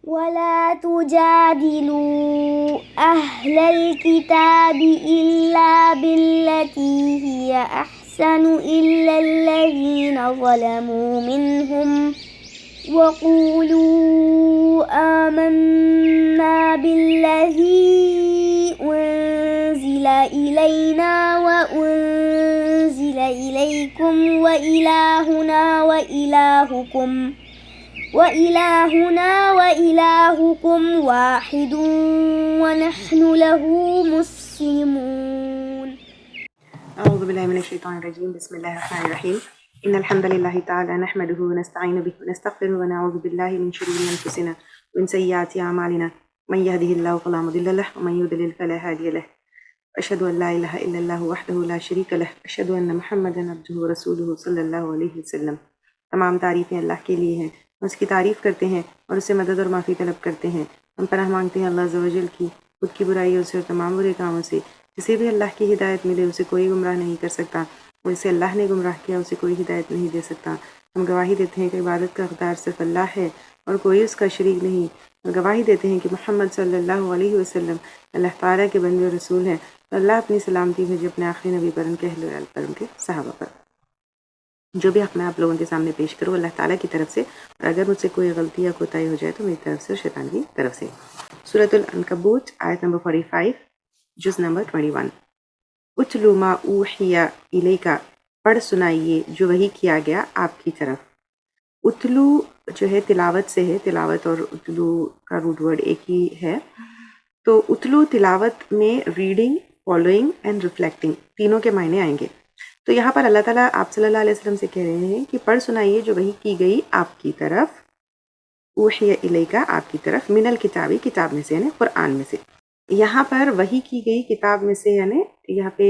ولا تجادلوا أهل الكتاب إلا بالتي هي أحسن إلا الذين ظلموا منهم وقولوا آمنا بالذي أنزل إلينا وأنزل إليكم وإلهنا وإلهكم واحد ونحن له مسلمون. أعوذ بالله من الشيطان الرجيم. بسم الله الرحمن الرحيم. إن الحمد لله تعالى نحمده ونستعين به ونستغفره ونعوذ بالله من شرور أنفسنا ومن سيئات أعمالنا من يهده الله فلا مضل له ومن يضلل فلا هادي له. أشهد أن لا إله إلا الله وحده لا شريك له. أشهد أن محمدا عبده ورسوله صلی اللہ علیہ وسلم. تمام تعریفیں اللہ کے لیے ہیں، ہم اس کی تعریف کرتے ہیں اور اس سے مدد اور معافی طلب کرتے ہیں. ہم پناہ مانگتے ہیں اللہ عز و جل کی خود کی برائیوں سے اور تمام برے کاموں سے. جسے بھی اللہ کی ہدایت ملے اسے کوئی گمراہ نہیں کر سکتا، اور اسے اللہ نے گمراہ کیا اسے کوئی ہدایت نہیں دے سکتا. ہم گواہی دیتے ہیں کہ عبادت کا حقدار صرف اللہ ہے اور کوئی اس کا شریک نہیں، اور گواہی دیتے ہیں کہ محمد صلی اللہ علیہ وسلم اللہ تعالیٰ کے بندے اور رسول ہیں. تو اللہ اپنی سلامتی بھیجے اپنے آخری نبی پر، ان کے اہل و عیال پر، ان کے صحابہ پر. جو بھی حق میں آپ لوگوں کے سامنے پیش کروں اللہ تعالیٰ کی طرف سے، اور اگر مجھ سے کوئی غلطی یا کوتاہی ہو جائے تو میری طرف سے اور شیطان کی طرف سے. سورۃ العنکبوت آیت نمبر 45 جز نمبر 21. اتلو ما اوحی الیک، پڑھ سنائیے جو وحی کیا گیا آپ کی طرف. اتلو جو ہے تلاوت سے ہے، تلاوت اور اتلو کا روٹ ورڈ ایک ہی ہے. تو اتلو تلاوت میں ریڈنگ، فالوئنگ اینڈ ریفلیکٹنگ تینوں کے معنی آئیں گے. تو یہاں پر اللہ تعالیٰ آپ صلی اللہ علیہ وسلم سے کہہ رہے ہیں کہ پڑھ سنائیے جو وحی کی گئی آپ کی طرف، اوحی الیک آپ کی طرف، من الکتابی کتاب میں سے یعنی قرآن میں سے. یہاں پر وحی کی گئی کتاب میں سے یعنی یہاں پہ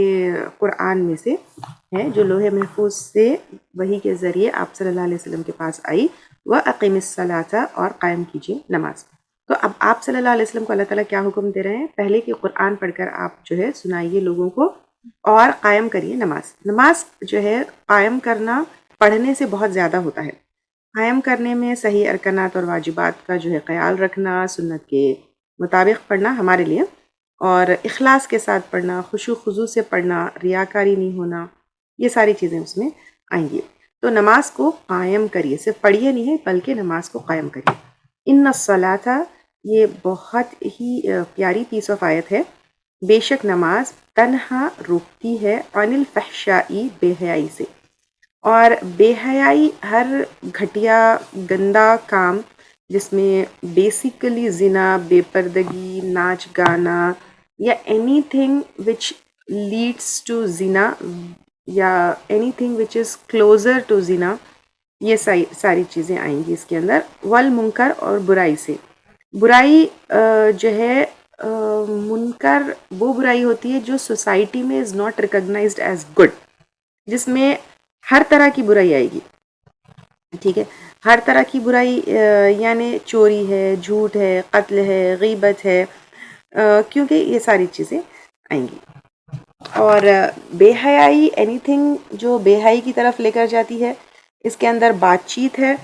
قرآن میں سے ہے جو لوح محفوظ سے وحی کے ذریعے آپ صلی اللہ علیہ وسلم کے پاس آئی. وَأَقِمِ الصَّلَاةَ اور قائم کیجیے نماز. تو اب آپ صلی اللہ علیہ وسلم کو اللہ تعالیٰ کیا حکم دے رہے ہیں؟ پہلے کہ قرآن پڑھ کر آپ جو ہے سنائیے لوگوں کو اور قائم کریے نماز. نماز جو ہے قائم کرنا پڑھنے سے بہت زیادہ ہوتا ہے. قائم کرنے میں صحیح ارکانات اور واجبات کا جو ہے خیال رکھنا، سنت کے مطابق پڑھنا ہمارے لیے، اور اخلاص کے ساتھ پڑھنا، خشوع خضوع سے پڑھنا، ریاکاری نہیں ہونا، یہ ساری چیزیں اس میں آئیں گی. تو نماز کو قائم کریے، صرف پڑھیے نہیں ہے بلکہ نماز کو قائم کریے. ان الصلاۃ، یہ بہت ہی پیاری پیس آف آیت ہے. بے شک نماز تنہا روکتی ہے عن الفحشاء بے حیائی سے. اور بے حیائی ہر گھٹیا گندا کام جس میں بیسیکلی زنا، بے پردگی، ناچ گانا یا anything which leads to زنا یا anything which is closer to زنا، یہ ساری چیزیں آئیں گی اس کے اندر. والمنکر اور برائی سے. برائی جو ہے منکر وہ برائی ہوتی ہے جو سوسائٹی میں is not recognized as good, جس میں ہر طرح کی برائی آئے گی. ٹھیک ہے، ہر طرح کی برائی یعنی چوری ہے، جھوٹ ہے، قتل ہے، غیبت ہے، کیونکہ یہ ساری چیزیں آئیں گی. اور بے حیائی اینی تھنگ جو بے حیائی کی طرف لے کر جاتی ہے، اس کے اندر بات چیت ہے،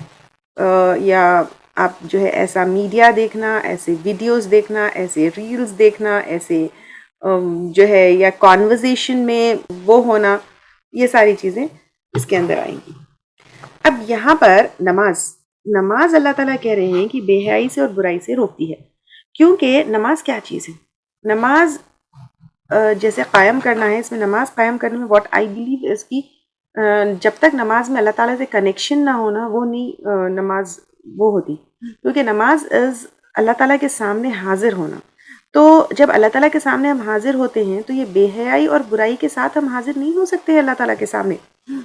یا آپ جو ہے ایسا میڈیا دیکھنا، ایسے ویڈیوز دیکھنا، ایسے ریلز دیکھنا، ایسے جو ہے یا کانورزیشن میں وہ ہونا، یہ ساری چیزیں اس کے اندر آئیں گی. اب یہاں پر نماز اللہ تعالیٰ کہہ رہے ہیں کہ بے حیائی سے اور برائی سے روکتی ہے. کیونکہ نماز کیا چیز ہے؟ نماز جیسے قائم کرنا ہے، اس میں نماز قائم کرنے میں واٹ آئی بلیو اس کی جب تک نماز میں اللہ تعالیٰ سے کنیکشن نہ ہونا وہ نہیں نماز وہ ہوتی. کیونکہ نماز از اللہ تعالیٰ کے سامنے حاضر ہونا. تو جب اللہ تعالیٰ کے سامنے ہم حاضر ہوتے ہیں تو یہ بے حیائی اور برائی کے ساتھ ہم حاضر نہیں ہو سکتے ہیں اللہ تعالیٰ کے سامنے.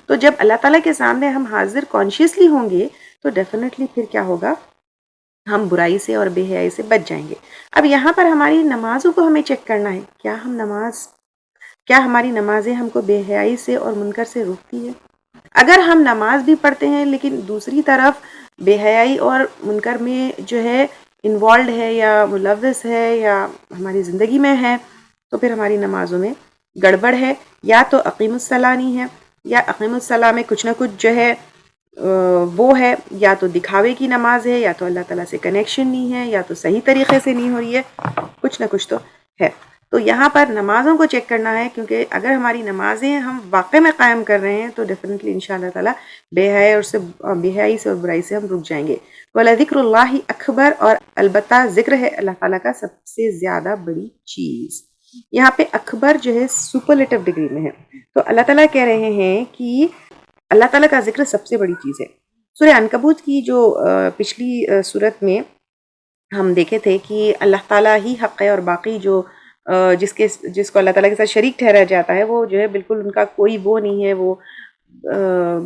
تو جب اللہ تعالیٰ کے سامنے ہم حاضر کانشیسلی ہوں گے تو ڈیفینیٹلی پھر کیا ہوگا، ہم برائی سے اور بے حیائی سے بچ جائیں گے. اب یہاں پر ہماری نمازوں کو ہمیں چیک کرنا ہے، کیا ہماری نمازیں ہم کو بے حیائی سے اور منکر سے روکتی ہے؟ اگر ہم نماز بھی پڑھتے ہیں لیکن دوسری طرف بے حیائی اور منکر میں جو ہے انوالوڈ ہے یا ملوث ہے یا ہماری زندگی میں ہے، تو پھر ہماری نمازوں میں گڑبڑ ہے. یا تو اقیم الصلاۃ نہیں ہے، یا اقیم الصلاۃ میں کچھ نہ کچھ جو ہے وہ ہے یا تو دکھاوے کی نماز ہے، یا تو اللہ تعالیٰ سے کنیکشن نہیں ہے، یا تو صحیح طریقے سے نہیں ہو رہی ہے، کچھ نہ کچھ تو ہے۔ تو یہاں پر نمازوں کو چیک کرنا ہے، کیونکہ اگر ہماری نمازیں ہم واقع میں قائم کر رہے ہیں تو ڈیفینیٹلی انشاءاللہ تعالیٰ بے حیائی سے اور برائی سے ہم رک جائیں گے۔ وَلَذِكْرُ اللَّهِ اکبر، اور البتہ ذکر ہے اللہ تعالیٰ کا سب سے زیادہ بڑی چیز۔ یہاں پہ اکبر جو ہے سپرلیٹو ڈگری میں ہے، تو اللہ تعالیٰ کہہ رہے ہیں کہ اللہ تعالیٰ کا ذکر سب سے بڑی چیز ہے۔ سورہ عنکبوت کی جو پچھلی صورت میں ہم دیکھے تھے کہ اللہ تعالیٰ ہی حق ہے، اور باقی جو جس کو اللہ تعالیٰ کے ساتھ شریک ٹھہرایا جاتا ہے وہ جو ہے بالکل ان کا کوئی وہ نہیں ہے، وہ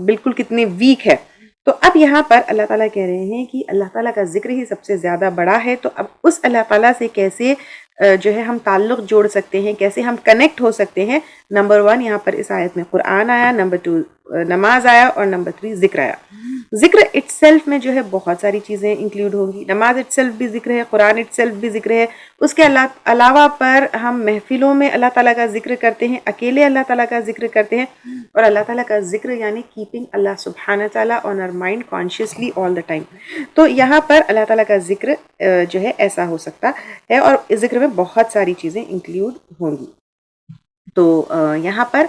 بالکل کتنے ویک ہے۔ تو اب یہاں پر اللہ تعالیٰ کہہ رہے ہیں کہ اللہ تعالیٰ کا ذکر ہی سب سے زیادہ بڑا ہے، تو اب اس اللہ تعالیٰ سے کیسے جو ہے ہم تعلق جوڑ سکتے ہیں، کیسے ہم کنیکٹ ہو سکتے ہیں۔ نمبر 1 یہاں پر اس آیت میں قرآن آیا، نمبر 2 نماز آیا، اور نمبر 3 ذکر آیا۔ ذکر اٹ سیلف میں جو ہے بہت ساری چیزیں انکلوڈ ہوں گی، نماز اٹ سیلف بھی ذکر ہے، قرآن اٹ سیلف بھی ذکر ہے، اس کے علاوہ پر ہم محفلوں میں اللہ تعالیٰ کا ذکر کرتے ہیں، اکیلے اللہ تعالیٰ کا ذکر کرتے ہیں، اور اللہ تعالیٰ کا ذکر یعنی کیپنگ اللہ سبحانہ تعالیٰ on our mind consciously all the time. تو یہاں پر اللہ تعالیٰ کا ذکر جو ہے ایسا ہو سکتا ہے، اور اس ذکر میں بہت ساری چیزیں انکلوڈ ہوں گی۔ تو یہاں پر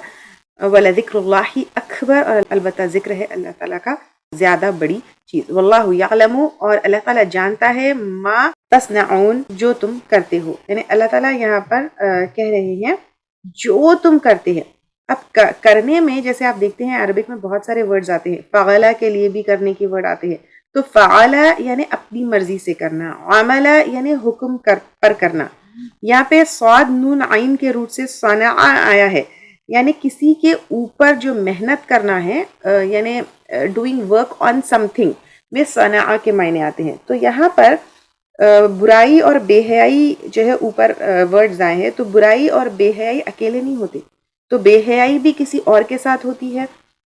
وَلَذِكْرُ اللَّهِ اکبر، اور البتہ ذکر ہے اللہ تعالیٰ کا زیادہ بڑی چیز۔ وَاللَّهُ يَعْلَمُ، اور اللہ تعالیٰ جانتا ہے، مَا تَصْنَعُونَ، جو تم کرتے ہو، یعنی اللہ تعالیٰ یہاں پر کہہ رہے ہیں جو تم کرتے ہیں۔ اب کرنے میں جیسے آپ دیکھتے ہیں عربک میں بہت سارے ورڈز آتے ہیں، فعلا کے لیے بھی کرنے کے ورڈ آتے ہیں، تو فعلا یعنی اپنی مرضی سے کرنا، عملا یعنی حکم پر کرنا۔ یہاں پہ صاد نون عین کے روٹ سے صنع آیا ہے، یعنی کسی کے اوپر جو محنت کرنا ہے، یعنی doing work on some thing میں صنع کے معنی آتے ہیں۔ تو یہاں پر برائی اور بے حیائی جو ہے اوپر ورڈز آئے ہیں، تو برائی اور بے حیائی اکیلے نہیں ہوتے، تو بے حیائی بھی کسی اور کے ساتھ ہوتی ہے،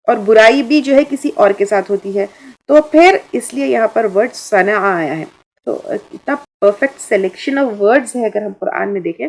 اور برائی بھی جو ہے کسی اور کے ساتھ ہوتی ہے، تو پھر اس لیے یہاں پر ورڈ صنع آیا ہے۔ تو اتنا پرفیکٹ سلیکشن آف ورڈز ہے اگر ہم قرآن میں دیکھیں،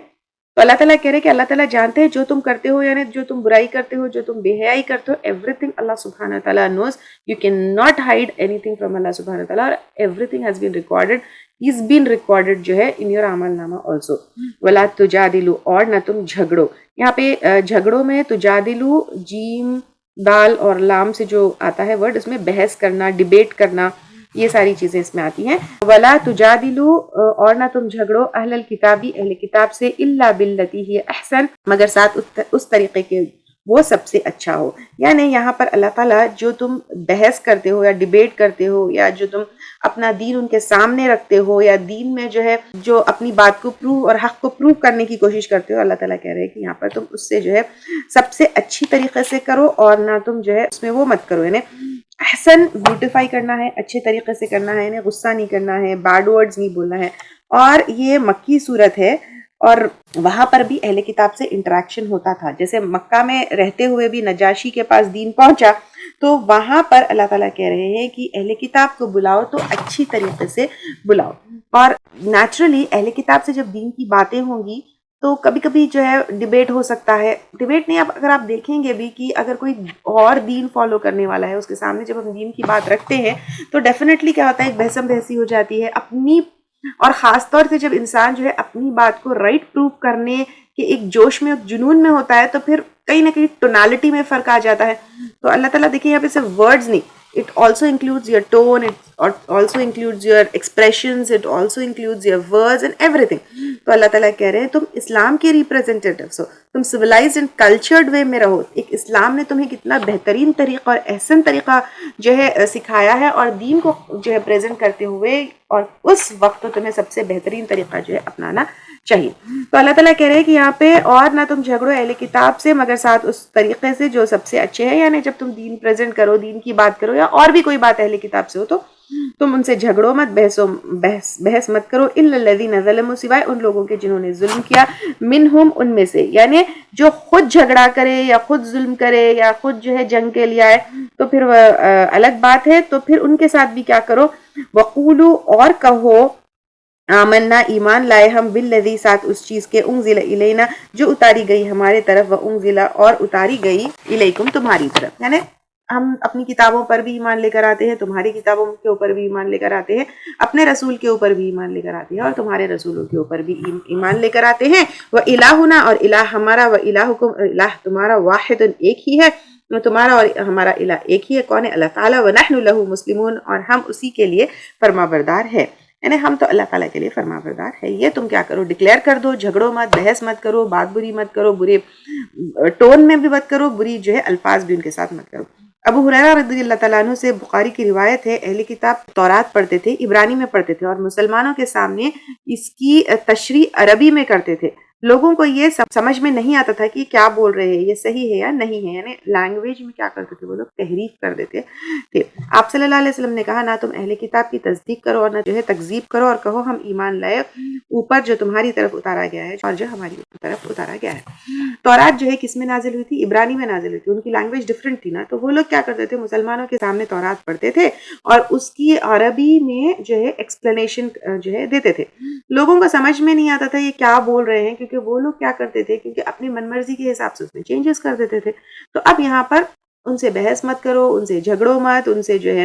تو اللہ تعالیٰ کہہ رہے کہ اللہ تعالیٰ جانتے ہیں جو تم کرتے ہو، یعنی جو تم برائی کرتے ہو، جو تم بے حیائی کرتے ہو، ایوری تھنگ اللہ سبحانہ تعالیٰ knows, you can not hide anything from Allah سبحانہ تعالیٰ، اور everything has been recorded, is been recorded جو ہے ان یور اعمال نامہ آلسو۔ ولا تجادلوا، اور نہ تم جھگڑو۔ یہاں پہ جھگڑوں میں تجادلوا جیم دال اور لام سے جو آتا ہے ورڈ، اس میں بحث کرنا، ڈیبیٹ کرنا، یہ ساری چیزیں اس میں آتی ہیں۔ ولا تجادلوا، اور نہ تم جھگڑو، اہل الکتابی، اہل کتاب سے، الا باللتی ہی احسن، مگر ساتھ اس طریقے کے وہ سب سے اچھا ہو۔ یعنی یہاں پر اللہ تعالیٰ جو تم بحث کرتے ہو یا ڈیبیٹ کرتے ہو، یا جو تم اپنا دین ان کے سامنے رکھتے ہو، یا دین میں جو ہے جو اپنی بات کو پروو اور حق کو پروو کرنے کی کوشش کرتے ہو، اللہ تعالیٰ کہہ رہے ہیں کہ یہاں پر تم اس سے جو ہے سب سے اچھی طریقے سے کرو، اور نہ تم جو ہے اس میں وہ مت کرو، یعنی احسن بیوٹیفائی کرنا ہے، اچھے طریقے سے کرنا ہے، یعنی غصہ نہیں کرنا ہے، بیڈ ورڈز نہیں بولنا ہے۔ اور یہ مکی صورت ہے، اور وہاں پر بھی اہل کتاب سے انٹریکشن ہوتا تھا، جیسے مکہ میں رہتے ہوئے بھی نجاشی کے پاس دین پہنچا، تو وہاں پر اللہ تعالیٰ کہہ رہے ہیں کہ اہل کتاب کو بلاؤ تو اچھی طریقے سے بلاؤ۔ اور نیچرلی اہل کتاب سے جب دین کی باتیں ہوں گی تو کبھی کبھی جو ہے ڈیبیٹ ہو سکتا ہے، ڈیبیٹ نہیں، اب اگر آپ دیکھیں گے بھی کہ اگر کوئی اور دین فالو کرنے والا ہے، اس کے سامنے جب ہم دین کی بات رکھتے ہیں تو ڈیفینیٹلی کیا ہوتا ہے، ایک بحثم بحثی ہو جاتی ہے اپنی، اور خاص طور سے جب انسان جو ہے اپنی بات کو رائٹ پروف کرنے کے ایک جوش میں، ایک جنون میں ہوتا ہے، تو پھر کہیں نہ کہیں ٹونالٹی میں فرق آ جاتا ہے۔ تو اللہ تعالیٰ دیکھیں یہاں پہ صرف ورڈز نہیں، it also includes your tone, it also includes your expressions, it also includes your words and everything۔ تو اللہ تعالیٰ کہہ رہے ہیں تم اسلام کے ریپریزنٹیٹیوز ہو، تم civilized and cultured way میں رہو۔ ایک اسلام نے تمہیں کتنا بہترین طریقہ اور احسن طریقہ جو ہے سکھایا ہے، اور دین کو جو ہے پریزنٹ کرتے ہوئے، اور اس وقت تمہیں سب سے بہترین طریقہ جو ہے اپنانا چاہیے۔ تو اللہ تعالیٰ کہہ رہے ہیں کہ یہاں پہ اور نہ تم جھگڑو اہل کتاب سے مگر ساتھ اس طریقے سے جو سب سے اچھے ہیں، یعنی جب تم دین پریزنٹ کرو، دین کی بات کرو، یا اور بھی کوئی بات اہل کتاب سے ہو تو تم ان سے جھگڑو مت، بحث مت کرو، الا الذین ظلموا، سوائے ان لوگوں کے جنہوں نے ظلم کیا، منہم، ان میں سے، یعنی جو خود جھگڑا کرے یا خود ظلم کرے یا خود جو ہے جنگ کے لیے آئے تو پھر وہ الگ بات ہے، تو پھر ان کے ساتھ بھی کیا کرو، وقولوا، اور کہو، آمنا، ایمان لائے ہم، بالذی، ساتھ اس چیز کے، انزل الینا، جو اتاری گئی ہمارے طرف، و انزل، اور اتاری گئی، الیکم، تمہاری طرف، یعنی ہم اپنی کتابوں پر بھی ایمان لے کر آتے ہیں، تمہاری کتابوں کے اوپر بھی ایمان لے کر آتے ہیں، اپنے رسول کے اوپر بھی ایمان لے کر آتے ہیں، اور تمہارے رسولوں کے اوپر بھی ایمان لے کر آتے ہیں۔ وَإِلَٰهُنَا، اور الہ ہمارا، وَإِلَٰهُكُمْ، الہ تمہارا، واحد ایک ہی ہے، تمہارا اور ہمارا الہ ایک ہی ہے، کون ہے؟ اللہ تعالیٰ، وَنَحْنُ لَهُ مُسْلِمُونَ، اور ہم اسی کے لیے فرما بردار ہے، یعنی ہم تو اللہ تعالیٰ کے لیے فرما بردار ہے۔ یہ تم کیا کرو، ڈکلیئر کر دو، جھگڑو مت، بحث مت کرو، بات بری مت کرو، برے ٹون میں بھی مت کرو، بری جو ہے الفاظ بھی ان کے ساتھ مت کرو۔ ابو ہریرہ رضی اللہ تعالیٰ عنہ سے بخاری کی روایت ہے، اہل کتاب تورات پڑھتے تھے، عبرانی میں پڑھتے تھے، اور مسلمانوں کے سامنے اس کی تشریح عربی میں کرتے تھے۔ لوگوں کو یہ سمجھ میں نہیں آتا تھا کہ کیا بول رہے ہیں، یہ صحیح ہے یا نہیں ہے، یعنی لینگویج میں کیا کرتے تھے وہ لوگ، تحریف کر دیتے تھے۔ آپ صلی اللہ علیہ وسلم نے کہا، نہ تم اہل کتاب کی تصدیق کرو اور نہ جو ہے تکذیب کرو، اور کہو ہم ایمان لائے اوپر جو تمہاری طرف اتارا گیا ہے اور جو ہماری طرف اتارا گیا ہے۔ تورات جو ہے کس میں نازل ہوئی تھی؟ عبرانی میں نازل ہوئی تھی، ان کی لینگویج ڈفرنٹ تھی نا، تو وہ لوگ کیا کرتے تھے، مسلمانوں کے سامنے تورات پڑھتے تھے اور اس کی عربی میں جو ہے ایکسپلینیشن جو ہے دیتے تھے۔ لوگوں کو سمجھ میں نہیں آتا تھا یہ کیا بول رہے ہیں، کیونکہ وہ لوگ کیا کرتے تھے، کیونکہ اپنی من مرضی کے حساب سے اس میں چینجز کر دیتے تھے۔ تو اب یہاں پر ان سے بحث مت کرو، ان سے جھگڑو مت، ان سے جو ہے،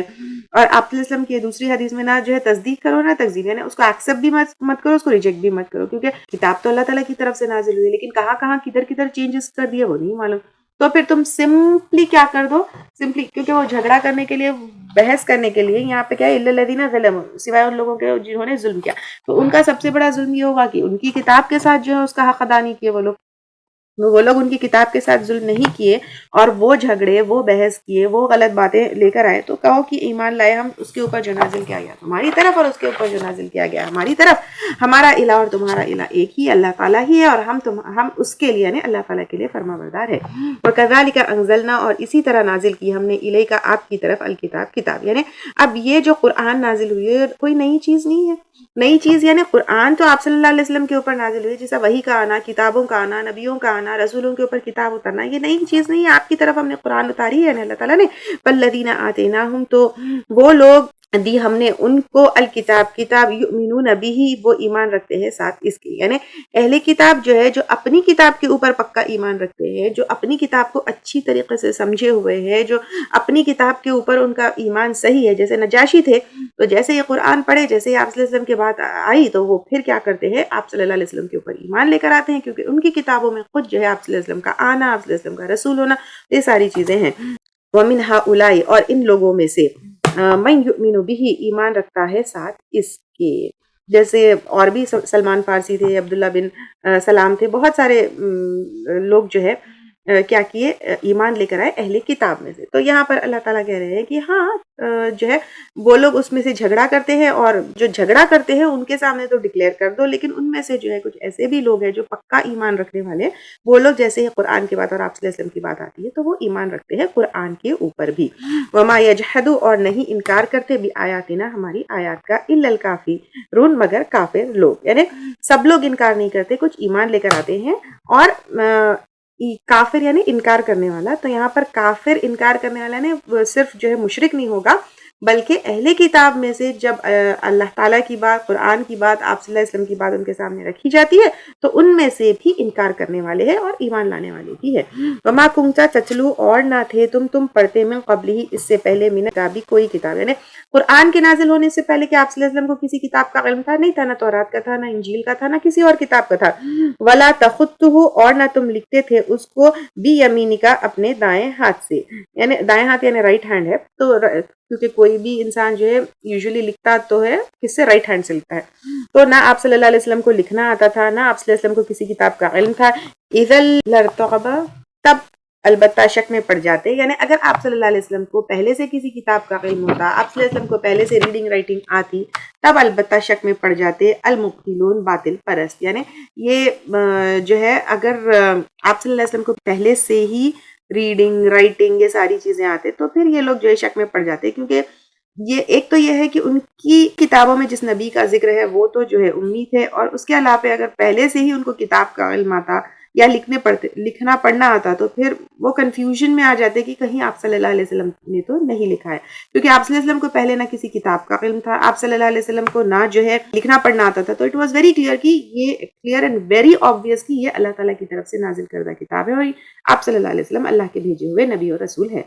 اور آپ علیہ وسلم کی دوسری حدیث میں نہ جو ہے تصدیق کرو نہ تکذیب، یعنی اس کو ایکسیپٹ بھی مت کرو، اس کو ریجیکٹ بھی مت کرو، کیونکہ کتاب تو اللہ تعالیٰ کی طرف سے نازل ہوئی ہے، لیکن کہاں کہاں کدھر کدھر چینجز کر دیے وہ نہیں معلوم۔ تو پھر تم سمپلی کیا کر دو، سمپلی، کیونکہ وہ جھگڑا کرنے کے لیے، بحث کرنے کے لیے یہاں پہ کیا ہے، الا الذین ظلموا، سوائے ان لوگوں کے جنہوں نے ظلم کیا، تو ان کا سب سے بڑا ظلم یہ ہوگا کہ ان کی کتاب کے ساتھ جو ہے اس کا حق ادا نہیں کیے وہ لوگ ان کی کتاب کے ساتھ ظلم نہیں کیے، اور وہ جھگڑے، وہ بحث کیے، وہ غلط باتیں لے کر آئے، تو کہو کہ ایمان لائے ہم اس کے اوپر جو نازل کیا گیا ہماری طرف، اور اس کے اوپر جو نازل کیا گیا ہماری طرف، ہمارا الہ اور تمہارا الہ ایک ہی اللہ تعالیٰ ہی ہے، اور ہم اس کے لیے، یعنی اللہ تعالیٰ کے لیے فرما بردار ہے۔ وَكَذَلِكَ أَنزَلْنَا، اور اسی طرح نازل کی ہم نے، الیک آپ کی طرف، الکتاب کتاب، یعنی اب یہ جو قرآن نازل ہوئی ہے کوئی نئی چیز نہیں ہے، نئی چیز یعنی قرآن تو آپ صلی اللہ علیہ وسلم کے اوپر نازل ہوئی، جیسا وحی کا آنا، کتابوں کا آنا، نبیوں کا آنا، رسولوں کے اوپر کتاب اترنا، یہ نئی چیز نہیں ہے، آپ کی طرف ہم نے قرآن اتاری ہے اللہ تعالیٰ نے۔ وَالَّذِينَ آتَيْنَاهُمْ، تو وہ لوگ دی ہم نے ان کو، الکتاب کتاب، یؤمنون بہ، وہ ایمان رکھتے ہیں ساتھ اس کے، یعنی اہل کتاب جو ہے، جو اپنی کتاب کے اوپر پکا ایمان رکھتے ہیں، جو اپنی کتاب کو اچھی طریقے سے سمجھے ہوئے ہیں، جو اپنی کتاب کے اوپر ان کا ایمان صحیح ہے، جیسے نجاشی تھے، تو جیسے یہ قرآن پڑھے، جیسے آپ صلی اللہ علیہ وسلم کے بات آئی، تو وہ پھر کیا کرتے ہیں، آپ صلی اللہ علیہ وسلم کے اوپر ایمان لے کر آتے ہیں، کیونکہ ان کی کتابوں میں خود جو ہے آپ صلی اللہ علیہ وسلم کا آنا، آپ صلی اللہ علیہ وسلم کا رسول ہونا، یہ ساری چیزیں ہیں۔ وَمِنْ هَؤُلَاءِ، اور ان لوگوں میں سے، مَن يُؤْمِنُ بِهِ، ایمان رکھتا ہے ساتھ اس کے، جیسے اور بھی سلمان فارسی تھے، عبداللہ بن سلام تھے، بہت سارے لوگ جو ہے کیا کیے، ایمان لے کر آئے اہل کتاب میں سے۔ تو یہاں پر اللہ تعالیٰ کہہ رہے ہیں کہ ہاں جو ہے وہ لوگ اس میں سے جھگڑا کرتے ہیں، اور جو جھگڑا کرتے ہیں ان کے سامنے تو ڈکلیئر کر دو، لیکن ان میں سے جو ہے کچھ ایسے بھی لوگ ہیں جو پکا ایمان رکھنے والے، وہ لوگ جیسے ہی قرآن کی بات اور آپ صلی اللہ علیہ وسلم کی بات آتی ہے تو وہ ایمان رکھتے ہیں قرآن کے اوپر بھی۔ وما یجحد، اور نہیں انکار کرتے، بآیاتنا، ہماری آیات کا، الا الکافرون، مگر کافر لوگ، یعنی سب لوگ انکار نہیں کرتے، کچھ ایمان لے کر آتے ہیں، اور کافر یعنی انکار کرنے والا، تو یہاں پر کافر انکار کرنے والا نے صرف جو ہے مشرک نہیں ہوگا، بلکہ اہل کتاب میں سے جب اللہ تعالیٰ کی بات، قرآن کی بات، آپ صلی اللہ علیہ وسلم کی بات ان کے سامنے رکھی جاتی ہے تو ان میں سے بھی انکار کرنے والے ہیں اور ایمان لانے والے بھی ہے۔ وما کنت تتلو، اور نہ تھے تم پڑھتے، من قبلہ، اس سے پہلے، من کتابی، کوئی کتاب، یعنی قرآن کے نازل ہونے سے پہلے کہ آپ صلی اللہ علیہ وسلم کو کسی کتاب کا علم تھا، نہیں تھا، نہ تورات کا تھا، نہ انجیل کا تھا، نہ کسی اور کتاب کا تھا۔ ولا تخطہ، اور نہ تم لکھتے تھے اس کو، بیمینکا، اپنے دائیں ہاتھ سے، یعنی دائیں ہاتھ یعنی رائٹ ہینڈ ہے، تو کیونکہ کوئی بھی انسان جو ہے یوزلی لکھتا تو ہے کس سے، رائٹ ہینڈ سے لکھتا ہے، تو نہ آپ صلی اللہ علیہ وسلم کو لکھنا آتا تھا، نہ آپ صلی اللہ علیہ وسلم کو کسی کتاب کا علم تھا۔ اذا لارتعب، تب البتہ شک میں پڑ جاتے، یعنی اگر آپ صلی اللہ علیہ وسلم کو پہلے سے کسی کتاب کا علم ہوتا، آپ صلی اللہ علیہ وسلم کو پہلے سے ریڈنگ رائٹنگ آتی، تب البتہ شک میں پڑ جاتے المبطلون، باطل پرست، یعنی یہ جو ہے اگر آپ صلی اللہ علیہ وسلم کو پہلے سے ہی ریڈنگ رائٹنگ یہ ساری چیزیں آتے تو پھر یہ لوگ جو ہے شک میں پڑ جاتے، کیونکہ یہ ایک تو یہ ہے کہ ان کی کتابوں میں جس نبی کا ذکر ہے وہ تو جو ہے امی تھے، اور اس کے علاوہ اگر پہلے سے ہی ان کو کتاب کا علم آتا یا لکھنا پڑھنا آتا تو پھر وہ کنفیوژن میں آ جاتے کہ کہیں آپ صلی اللہ علیہ وسلم نے تو نہیں لکھا ہے، کیونکہ آپ صلی اللہ علیہ وسلم کو پہلے نہ کسی کتاب کا علم تھا، آپ صلی اللہ علیہ وسلم کو نہ جو ہے لکھنا پڑھنا آتا تھا. تو اٹ واز ویری کلیئر کہ یہ کلیئر اینڈ ویری آبویس کہ یہ اللہ تعالیٰ کی طرف سے نازل کردہ کتاب ہے اور آپ صلی اللہ علیہ وسلم اللہ کے بھیجے ہوئے نبی اور رسول ہے.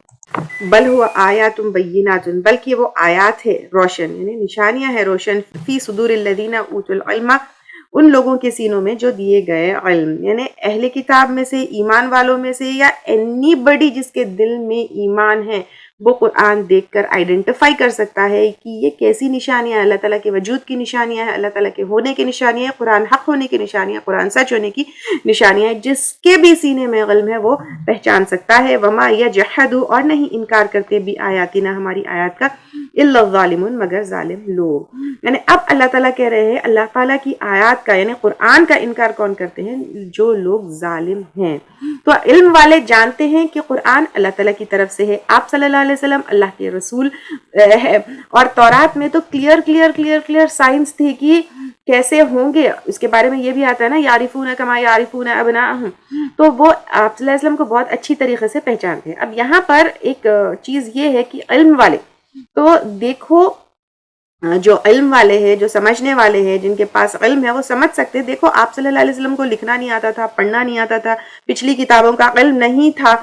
بل ہوا آیات بینات، بلکہ وہ آیات ہے روشن، یعنی نشانیاں ہیں روشن، فی صدور الذین اوتوا العلم، ان لوگوں کے سینوں میں جو دیے گئے علم، یعنی اہل کتاب میں سے، ایمان والوں میں سے، یا اینی بڈی جس کے دل میں ایمان ہے وہ قرآن دیکھ کر آئیڈینٹیفائی کر سکتا ہے کہ یہ کیسی نشانیاں ہیں، اللہ تعالیٰ کے وجود کی نشانیاں ہیں، اللہ تعالیٰ کے ہونے کی نشانیاں ہیں، قرآن حق ہونے کی نشانیاں، قرآن سچ ہونے کی نشانیاں ہیں. جس کے بھی سینے میں علم ہے وہ پہچان سکتا ہے. وما یجحد، اور نہیں انکار کرتے بھی آیاتنا، ہماری آیات کا، الا الظالمون، مگر ظالم لوگ. یعنی اب اللہ تعالیٰ کہہ رہے ہیں اللہ تعالیٰ کی آیات کا یعنی قرآن کا انکار کون کرتے ہیں؟ جو لوگ ظالم ہیں. تو علم والے جانتے ہیں کہ قرآن اللہ تعالیٰ کی طرف سے ہے، آپ صلی اللہ علیہ وسلم اللہ کے رسول ہے، اور تورات میں تو کلیئر سائنس تھی کہ کیسے ہوں گے. اس کے بارے میں یہ بھی آتا ہے نا، یعرفون کما یعرفون ابناءہم، تو وہ آپ صلی اللہ علیہ وسلم کو بہت اچھی طریقے سے پہچانتے ہیں. اب یہاں پر ایک چیز یہ ہے کہ علم والے تو دیکھو، جو علم والے ہیں، جو سمجھنے والے ہیں، جن کے پاس علم ہے وہ سمجھ سکتے ہیں. دیکھو آپ صلی اللہ علیہ وسلم کو لکھنا نہیں آتا تھا، پڑھنا نہیں آتا تھا، پچھلی کتابوں کا علم نہیں تھا،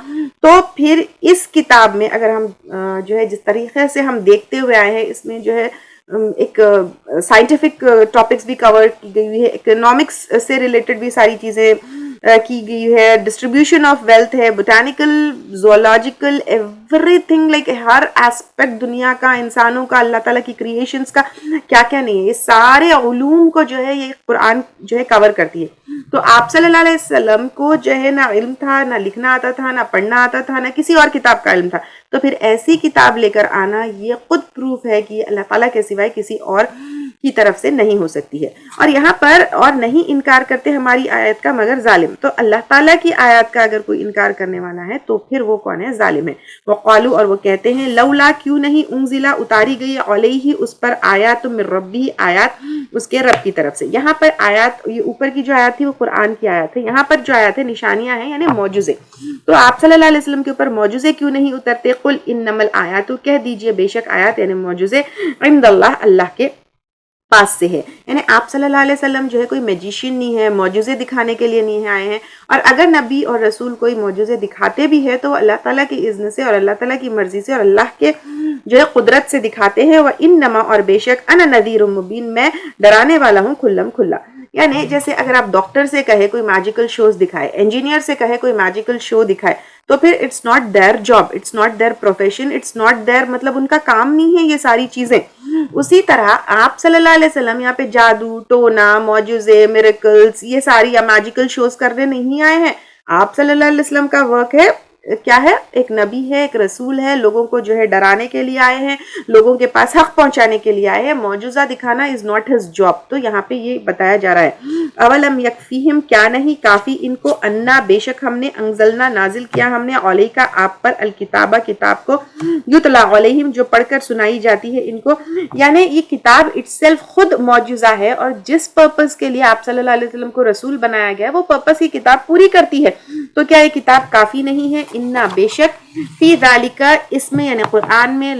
تو پھر اس کتاب میں اگر ہم جو ہے جس طریقے سے ہم دیکھتے ہوئے آئے ہیں، اس میں جو ہے ایک سائنٹیفک ٹاپکس بھی کور کی گئی ہوئی ہے، اکنامکس سے ریلیٹڈ بھی ساری چیزیں کی گئی ہے، ڈسٹریبیوشن آف ویلتھ ہے، بوٹینیکل، زوالوجیکل، ایوری تھنگ، لائک ہر ایسپیکٹ دنیا کا، انسانوں کا، اللہ تعالیٰ کی کریشنز کا کیا کیا نہیں ہے، یہ سارے علوم کو جو ہے یہ قرآن جو ہے کور کرتی ہے. تو آپ صلی اللہ علیہ وسلم کو جو ہے نہ علم تھا، نہ لکھنا آتا تھا، نہ پڑھنا آتا تھا، نہ کسی اور کتاب کا علم تھا، تو پھر ایسی کتاب لے کر آنا یہ خود پروف ہے کہ اللہ تعالیٰ کے سوائے کسی اور کی طرف سے نہیں ہو سکتی ہے. اور یہاں پر اور نہیں انکار کرتے ہماری آیت کا مگر ظالم. تو اللہ تعالیٰ کی آیات کا اگر کوئی انکار کرنے والا ہے تو پھر وہ کون ہے؟ ظالم ہے. وقالو، اور وہ کہتے ہیں، لولا، کیوں نہیں، انزلا، اتاری گئی، علیہ، اس پر، آیات من ربی، آیات اس کے رب کی طرف سے. یہاں پر آیات، یہ اوپر کی جو آیات تھی وہ قرآن کی آیات ہے، یہاں پر جو آیات ہے نشانیاں ہیں یعنی معجزے. تو آپ صلی اللہ علیہ وسلم کے اوپر معجزے کیوں نہیں اترتے؟ قل انما الآیات، کہہ دیجئے بے شک آیات یعنی معجزے، عند اللہ، اللہ کے پاس سے ہے. یعنی آپ صلی اللہ علیہ وسلم جو ہے کوئی میجیشین نہیں ہے، معجزے دکھانے کے لیے نہیں آئے ہیں. اور اگر نبی اور رسول کوئی معجزے دکھاتے بھی ہے تو اللہ تعالیٰ کی اذن سے اور اللہ تعالیٰ کی مرضی سے اور اللہ کے جو ہے قدرت سے دکھاتے ہیں. وَإِنَّمَا، اور بے شک، انا نذیر مبین، میں ڈرانے والا ہوں کھلم کھلا. یعنی جیسے اگر آپ ڈاکٹر سے کہے کوئی میجیکل شوز دکھائے، انجینئر سے کہے کوئی میجیکل شو دکھائے، تو پھر it's not their job, it's not their profession, it's not their, مطلب ان کا کام نہیں ہے یہ ساری چیزیں. اسی طرح آپ صلی اللہ علیہ وسلم یہاں پہ جادو، ٹونا، معجزے، میریکلز، یہ ساری یا میجیکل شوز کرنے نہیں آئے ہیں. آپ صلی اللہ علیہ وسلم کا ورک ہے کیا ہے؟ ایک نبی ہے، ایک رسول ہے، لوگوں کو جو ہے ڈرانے کے لیے آئے ہیں، لوگوں کے پاس حق پہنچانے کے لیے آئے ہیں. معجزہ دکھانا از ناٹ ہز جاب. تو یہاں پہ یہ بتایا جا رہا ہے، اولم یکفیہم، کیا نہیں کافی ان کو، انا، بے شک ہم نے، انزلنا، نازل کیا ہم نے، علیکا، آپ پر، الکتابہ، کتاب کو، یتلا علیہم، جو پڑھ کر سنائی جاتی ہے ان کو. یعنی یہ کتاب اٹسیلف خود معجزہ ہے، اور جس پرپس کے لیے آپ صلی اللہ علیہ وسلم کو رسول بنایا گیا وہ پرپس یہ کتاب پوری کرتی ہے. تو کیا یہ کتاب کافی نہیں ہے؟ انا، بے شک، فی ذالک، اس میں یعنی قرآن میں،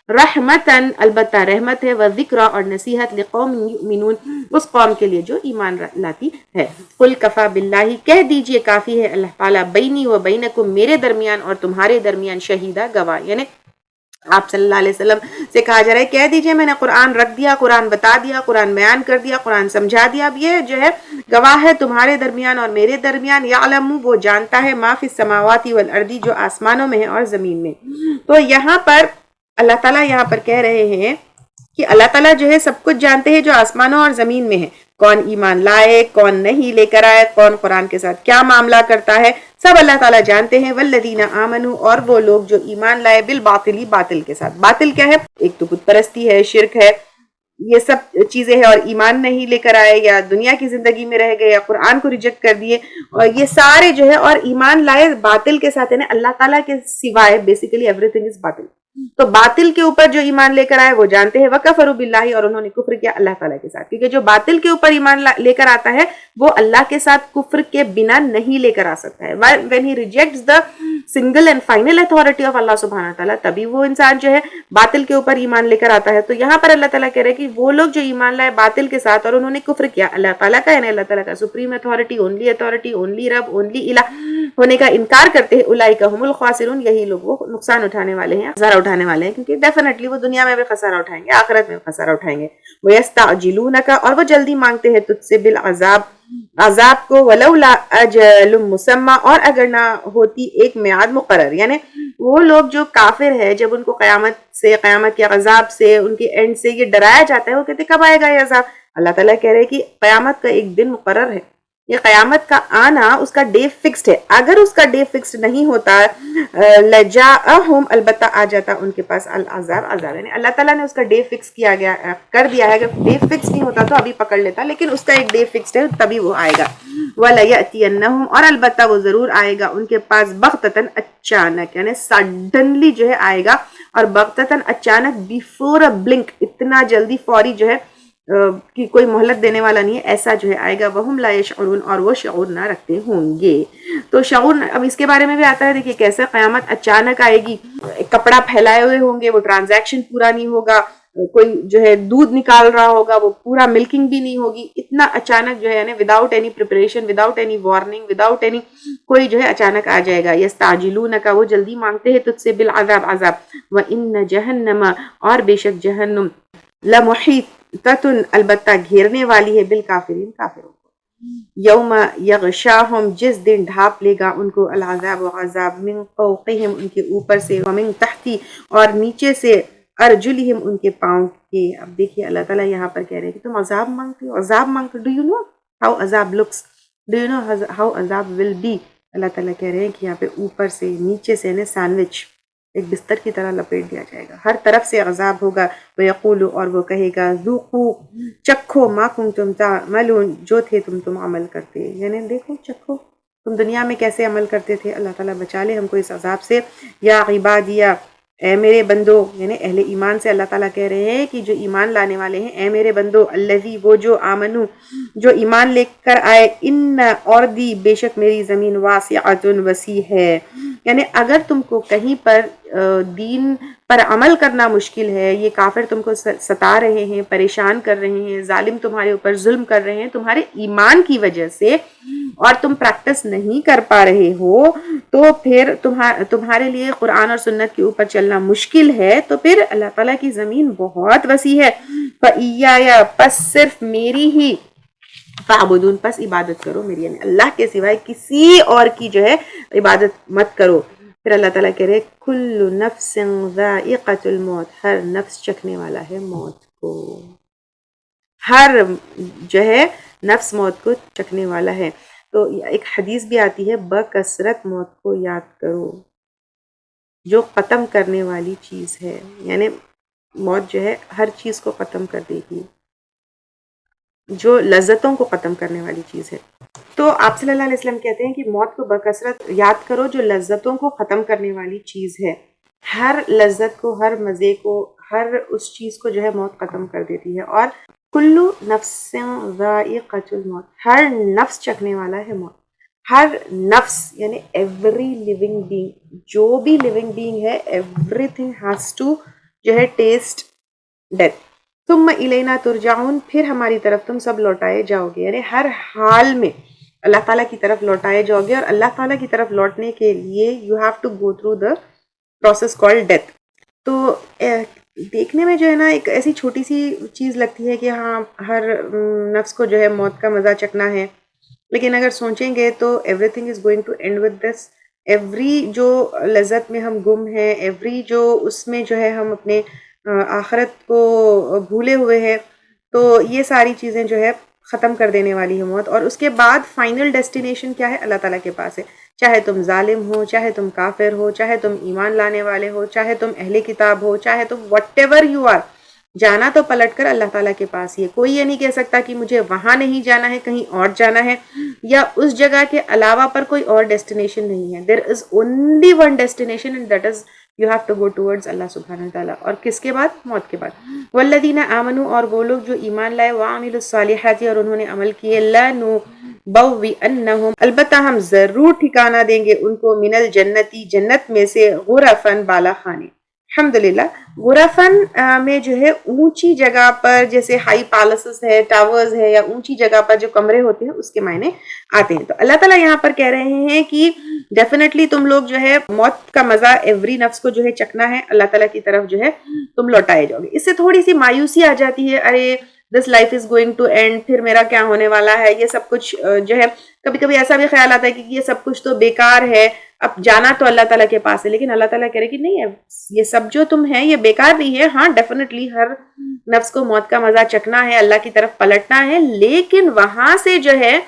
رحمتن، البتہ رحمت ہے، وذکرى، اور نصیحت، لقوم یؤمنون، اس قوم کے لیے جو ایمان لاتی ہے. قل کفا باللہ، کہہ دیجئے کافی ہے اللہ تعالیٰ، بینی و بینکم، میرے درمیان اور تمہارے درمیان، شہیدہ، گواہ. یعنی آپ صلی اللہ علیہ وسلم سے کہا جا رہا ہے کہہ دیجئے میں نے قرآن رکھ دیا، قرآن بتا دیا، قرآن بیان کر دیا، قرآن سمجھا دیا، اب یہ جو ہے گواہ ہے تمہارے درمیان اور میرے درمیان. یعلم، وہ جانتا ہے، ما فی السماوات والارض، جو آسمانوں میں ہے اور زمین میں. تو یہاں پر اللہ تعالیٰ یہاں پر کہہ رہے ہیں کہ اللہ تعالیٰ جو ہے سب کچھ جانتے ہیں جو آسمانوں اور زمین میں ہے. کون ایمان لائے، کون نہیں لے کر آئے، کون قرآن کے ساتھ کیا معاملہ کرتا ہے، سب اللہ تعالیٰ جانتے ہیں. والذین آمنوا، اور وہ لوگ جو ایمان لائے، بالباطل، باطل کے ساتھ. باطل کیا ہے؟ ایک تو بت پرستی ہے، شرک ہے، یہ سب چیزیں ہیں، اور ایمان نہیں لے کر آئے، یا دنیا کی زندگی میں رہ گئے، یا قرآن کو ریجیکٹ کر دیے، اور یہ سارے جو ہے، اور ایمان لائے باطل کے ساتھ، یعنی اللہ تعالیٰ کے سوائے، بیسیکلی ایوری تھنگ از باطل. تو باطل کے اوپر جو ایمان لے کر آئے وہ جانتے ہیں وکفروا باللہ، اور انہوں نے کفر کیا اللہ تعالیٰ کے ساتھ، کیونکہ جو باطل کے اوپر ایمان لے کر آتا ہے وہ اللہ کے ساتھ کفر کے بنا نہیں لے کر آ سکتا ہے. when he rejects the single and final authority of اللہ سبحانہ تعالیٰ تبھی وہ انسان جو ہے باطل کے اوپر ایمان لے کر آتا ہے. تو یہاں پر اللہ تعالیٰ کہہ رہے کہ وہ لوگ جو ایمان لائے باطل کے ساتھ اور انہوں نے کفر کیا اللہ تعالیٰ کا، یعنی اللہ تعالیٰ کا سپریم اتھارٹی، اونلی رب، اونلی الہ ہونے کا انکار کرتے ہیں، اولئک هم الخاسرون، یہی لوگ وہ نقصان اٹھانے والے ہیں، خسارہ اٹھانے والے ہیں، کیونکہ ڈیفینیٹلی وہ دنیا میں بھی خسارہ اٹھائیں گے، آخرت میں بھی خسارہ اٹھائیں گے. وَيَسْتَعْجِلُونَكَ، اور وہ جلدی مانگتے ہیں تجھ سے بالعذاب، عذاب کو، وَلَوْلَا أَجَلٌ مُّسَمًّى، اور اگر نہ ہوتی ایک میعاد مقرر. یعنی وہ لوگ جو کافر ہے جب ان کو قیامت کے عذاب سے، ان کے اینڈ سے یہ ڈرایا جاتا ہے، وہ کہتے کب آئے گا یہ عذاب؟ اللہ تعالیٰ کہہ رہے کہ قیامت کا ایک دن مقرر ہے، یہ قیامت کا آنا اس کا ڈے فکسڈ ہے. اگر اس کا ڈے فکسڈ نہیں ہوتا لجاءہم، البتہ آ جاتا ان کے پاس عذاب، یعنی اللہ تعالیٰ نے اس کا ڈے فکس کر دیا ہے. اگر ڈے فکس نہیں ہوتا تو ابھی پکڑ لیتا، لیکن اس کا ایک ڈے فکسڈ ہے تبھی وہ آئے گا. وَلَيَأْتِيَنَّهُمْ، اور البتہ وہ ضرور آئے گا ان کے پاس بغتتاً، اچانک، یعنی سڈنلی جو ہے آئے گا، اور بغتتاً اچانک، بیفور اے بلنک، اتنا جلدی فوری جو ہے کہ کوئی مہلت دینے والا نہیں ہے، ایسا جو ہے آئے گا. وَهُمْ لَا يَشْعُرُونَ، اور وہ شعور نہ رکھتے ہوں گے. تو شعور اب اس کے بارے میں بھی آتا ہے، دیکھیے کیسے قیامت اچانک آئے گی، کپڑا پھیلائے ہوئے ہوں گے، وہ ٹرانزیکشن پورا نہیں ہوگا، کوئی جو ہے دودھ نکال رہا ہوگا وہ پورا ملکنگ بھی نہیں ہوگی، اتنا اچانک جو ہے یعنی without any preparation, without any warning, without any کوئی جو ہے اچانک آ جائے گا. یستعجلونک، وہ جلدی مانگتے ہیں تجھ سے بالعذاب، عذاب. وَإِنَّ جَهَنَّمَ، اور بے شک جہنم، لَمُحِيطَةٌ، البتہ گھیرنے والی ہے، بالکافرین، کافروں کو. یوم یغشاہم، جس دن ڈھانپ لے گا ان کو، العذاب، عذاب، من فوقہم، ان کے اوپر سے، ومن تحتی، اور نیچے سے، ارجلہم، ان کے پاؤں کے. اب دیکھیے اللہ تعالیٰ یہاں پر کہہ رہے ہیں کہ تم عذاب مانگتے ہو، عذاب مانگتے ہو. ڈو یو نو ہاؤ عذاب looks, do you know how عذاب ول بی. اللہ تعالیٰ کہہ رہے ہیں کہ یہاں پہ اوپر سے نیچے سے یعنی سینڈوچ، ایک بستر کی طرح لپیٹ دیا جائے گا، ہر طرف سے عذاب ہوگا. وَيَقُولُ، اور وہ کہے گا، ذُوقُوا، چکھو، مَا كُنتُمْ تَعْمَلُونَ، جو تھے تم عمل کرتے، یعنی دیکھو، چکھو تم دنیا میں کیسے عمل کرتے تھے. اللہ تعالیٰ بچا لے ہم کو اس عذاب سے. یا عبادیہ، اے میرے بندو، یعنی اہل ایمان سے اللہ تعالیٰ کہہ رہے ہیں کہ جو ایمان لانے والے ہیں، اے میرے بندو، الذی، وہ جو، آمنو، جو ایمان لے کر آئے، ان اردی، بے شک میری زمین، واسعۃ، وسیع ہے. یعنی اگر تم کو کہیں پر دین پر عمل کرنا مشکل ہے، یہ کافر تم کو ستا رہے ہیں، پریشان کر رہے ہیں، ظالم تمہارے اوپر ظلم کر رہے ہیں تمہارے ایمان کی وجہ سے، اور تم پریکٹس نہیں کر پا رہے ہو، تو پھر تمہارے لیے قرآن اور سنت کے اوپر چلنا مشکل ہے، تو پھر اللہ تعالیٰ کی زمین بہت وسیع ہے. فَإِيَّايَ، پس صرف میری ہی، فَاعْبُدُونَ، پس عبادت کرو میری، یعنی اللہ کے سوائے کسی اور کی جو ہے عبادت مت کرو. پھر اللہ تعالیٰ کہہ رہے کل نفس ذائقۃ الموت، ہر نفس چکھنے والا ہے موت کو، ہر جو ہے نفس موت کو چکھنے والا ہے. تو ایک حدیث بھی آتی ہے، بکثرت موت کو یاد کرو، جو ختم کرنے والی چیز ہے، یعنی موت جو ہے ہر چیز کو ختم کر دے گی، جو لذتوں کو ختم کرنے والی چیز ہے. تو آپ صلی اللہ علیہ وسلم کہتے ہیں کہ موت کو بکثرت یاد کرو جو لذتوں کو ختم کرنے والی چیز ہے. ہر لذت کو، ہر مزے کو، ہر اس چیز کو جو ہے موت ختم کر دیتی ہے. اور کلو نفس ذائقۃ الموت، ہر نفس چکھنے والا ہے موت. ہر نفس یعنی ایوری لیونگ بینگ، جو بھی لیونگ بینگ ہے، ایوری تھنگ ہیز ٹو جو ہے ٹیسٹ ڈیتھ. ثم الینا ترجعون، پھر ہماری طرف تم سب لوٹائے جاؤ گے، یعنی ہر حال میں اللہ تعالیٰ کی طرف لوٹائے جاؤ گے. اور اللہ تعالیٰ کی طرف لوٹنے کے لیے you have to go through the process called death. تو دیکھنے میں جو ہے نا ایک ایسی چھوٹی سی چیز لگتی ہے کہ ہاں ہر نفس کو جو ہے موت کا مزہ چکنا ہے، لیکن اگر سوچیں گے تو everything is going to end with this. Every جو لذت میں ہم گم ہیں، ایوری جو اس میں جو ہے ہم اپنے آخرت کو بھولے ہوئے ہیں، تو یہ ساری چیزیں جو ہے ختم کر دینے والی ہے موت. اور اس کے بعد فائنل ڈیسٹینیشن کیا ہے؟ اللہ تعالیٰ کے پاس ہے. چاہے تم ظالم ہو، چاہے تم کافر ہو، چاہے تم ایمان لانے والے ہو، چاہے تم اہل کتاب ہو، چاہے تم وٹ ایور یو آر، جانا تو پلٹ کر اللہ تعالیٰ کے پاس ہی ہے. کوئی یہ نہیں کہہ سکتا کہ مجھے وہاں نہیں جانا ہے، کہیں اور جانا ہے، یا اس جگہ کے علاوہ پر کوئی اور ڈیسٹینیشن نہیں ہے. There is only one destination and that is you have to go towards Allah subhanahu wa ta'ala. اور کس کے بعد؟ موت کے بعد. والذین آمنوا اور وہ لوگ جو ایمان لائے وعملوا الصالحات اور انہوں نے عمل کیے لنبوئنہم البتہ ہم ضرور ٹھکانہ دیں گے ان کو من الجنتی جنت میں سے غرفاً بالا خانے. الحمدللہ غرفاً میں جو ہے اونچی جگہ پر جیسے ہائی پیلسز ہے ٹاورز ہے یا اونچی جگہ پر جو کمرے ہوتے ہیں اس کے معنی آتے ہیں. تو اللہ تعالیٰ یہاں پر کہہ رہے ہیں کہ ڈیفینیٹلی تم لوگ جو ہے موت کا مزہ ایوری نفس کو جو ہے چکنا ہے, اللہ تعالیٰ کی طرف جو ہے تم لوٹائے جاؤ گے. اس سے تھوڑی سی مایوسی آ جاتی ہے, ارے this life is going to end, پھر میرا کیا ہونے والا ہے, یہ سب کچھ جو ہے کبھی کبھی ایسا بھی خیال آتا ہے کہ یہ سب کچھ تو بیکار ہے, اب جانا تو اللہ تعالیٰ کے پاس ہے. لیکن اللہ تعالیٰ کہہ رہے کہ نہیں ہے, یہ سب جو تم ہے یہ بیکار نہیں ہے. ہاں ڈیفینیٹلی ہر نفس کو موت کا مزہ چکنا ہے, اللہ کی طرف پلٹنا ہے, لیکن وہاں سے جو ہے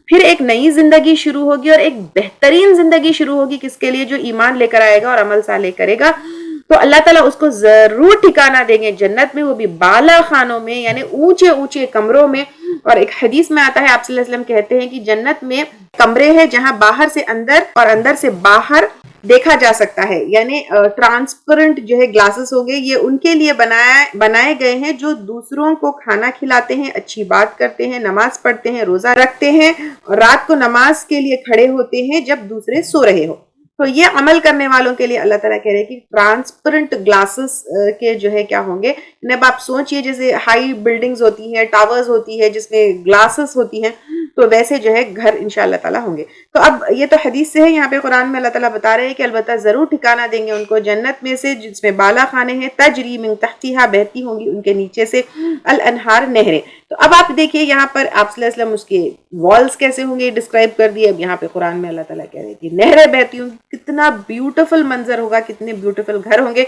پھر ایک نئی زندگی شروع ہوگی اور ایک بہترین زندگی شروع ہوگی. کس کے لیے؟ جو ایمان لے کر آئے گا اور عمل صالح کرے گا. تو اللہ تعالیٰ اس کو ضرور ٹھکانہ دیں گے جنت میں, وہ بھی بالا خانوں میں یعنی اونچے اونچے کمروں میں. اور ایک حدیث میں آتا ہے آپ صلی اللہ علیہ وسلم کہتے ہیں کہ جنت میں کمرے ہیں جہاں باہر سے اندر اور اندر سے باہر دیکھا جا سکتا ہے, یعنی ٹرانسپیرنٹ جو ہے گلاسز ہوں گے, یہ ان کے لیے بنائے گئے ہیں جو دوسروں کو کھانا کھلاتے ہیں, اچھی بات کرتے ہیں, نماز پڑھتے ہیں, روزہ رکھتے ہیں, اور رات کو نماز کے لیے کھڑے ہوتے ہیں جب دوسرے سو رہے ہو. تو یہ عمل کرنے والوں کے لیے اللہ تعالیٰ کہہ رہے ہیں کہ ٹرانسپیرنٹ گلاسز کے جو ہے کیا ہوں گے. اب آپ سوچئے جیسے ہائی بلڈنگز ہوتی ہیں, ٹاورز ہوتی ہے جس میں گلاسز ہوتی ہیں, تو ویسے جو ہے گھر انشاءاللہ تعالیٰ ہوں گے. تو اب یہ تو حدیث سے ہے, یہاں پہ قرآن میں اللہ تعالیٰ بتا رہے ہیں کہ البتہ ضرور ٹھکانہ دیں گے ان کو جنت میں سے جس میں بالا خانے ہیں, تجری من تحتہا بہتی ہوں گی ان کے نیچے سے الانہار نہریں. تو اب آپ دیکھیے یہاں پر آپ صلی اللہ علیہ وسلم اس کے والز کیسے ہوں گے ڈسکرائب کر دیے. اب یہاں پہ قرآن میں اللہ تعالیٰ کہہ رہے ہیں کہ نہریں بہتی ہوں گی, کتنا بیوٹیفل منظر ہوگا, کتنے بیوٹیفل گھر ہوں گے.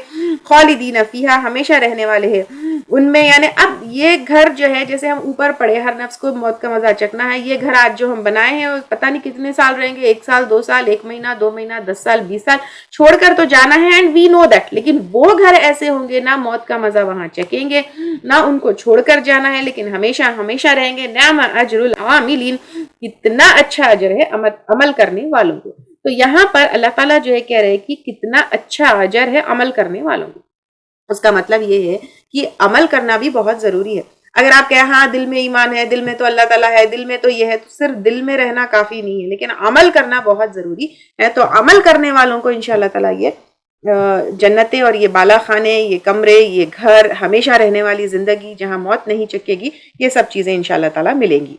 خالدین فیہا ہمیشہ رہنے والے ہیں ان میں. یعنی اب یہ گھر جو ہے جیسے ہم اوپر پڑے ہر نفس کو موت کا مزہ چکنا ہے, یہ گھر آج جو ہم بنائے ہیں پتہ نہیں کتنے سال رہیں گے, 1 سال 2 سال 1 مہینہ 2 مہینہ 10 سال 20 سال چھوڑ کر تو جانا ہے, اینڈ وی نو دیٹ. لیکن وہ گھر ایسے ہوں گے نہ موت کا مزہ وہاں چکیں گے نہ ان کو چھوڑ کر جانا ہے, لیکن ہمیشہ ہمیشہ رہیں گے. نعم اجر العاملین, کتنا اچھا اجر ہے عمل کرنے والوں کو. تو یہاں پر اللہ تعالیٰ جو ہے کہہ رہے کہ کتنا اچھا اجر ہے عمل کرنے والوں کو. اس کا مطلب یہ ہے کہ عمل کرنا بھی بہت ضروری ہے. اگر آپ کہیں ہاں دل میں ایمان ہے, دل میں تو اللہ تعالیٰ ہے, دل میں تو یہ ہے, تو صرف دل میں رہنا کافی نہیں ہے, لیکن عمل کرنا بہت ضروری ہے. تو عمل کرنے والوں کو انشاءاللہ تعالیٰ یہ جنتیں اور یہ بالا خانے, یہ کمرے, یہ گھر, ہمیشہ رہنے والی زندگی جہاں موت نہیں چکے گی, یہ سب چیزیں انشاءاللہ تعالیٰ ملیں گی.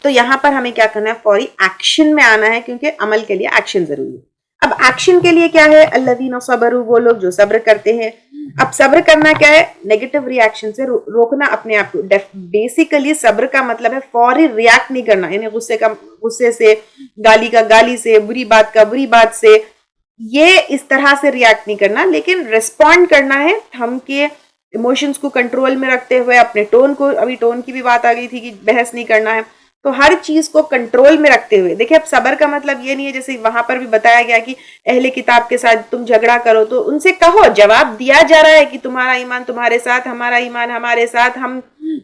تو یہاں پر ہمیں کیا کرنا ہے, فوری ایکشن میں آنا ہے, کیونکہ عمل کے لیے ایکشن ضروری ہے. اب ایکشن کے لیے کیا ہے, الذین صبروا, وہ لوگ جو صبر کرتے ہیں. اب صبر کرنا کیا ہے, نیگیٹو ری ایکشن سے روکنا اپنے آپ کو. بیسیکلی صبر کا مطلب ہے فوری ریاکٹ نہیں کرنا, یعنی غصے سے, گالی کا گالی سے, بری بات کا بری بات سے, یہ اس طرح سے ریاکٹ نہیں کرنا, لیکن ریسپونڈ کرنا ہے تھم کے, ایموشنز کو کنٹرول میں رکھتے ہوئے, اپنے ٹون کو, ابھی ٹون کی بھی بات آ گئی تھی کہ بحث نہیں کرنا ہے, تو ہر چیز کو کنٹرول میں رکھتے ہوئے. دیکھیں اب صبر کا مطلب یہ نہیں ہے جیسے وہاں پر بھی بتایا گیا کہ اہل کتاب کے ساتھ تم جھگڑا کرو تو ان سے کہو, جواب دیا جا رہا ہے کہ تمہارا ایمان تمہارے ساتھ, ہمارا ایمان ہمارے ساتھ, ہم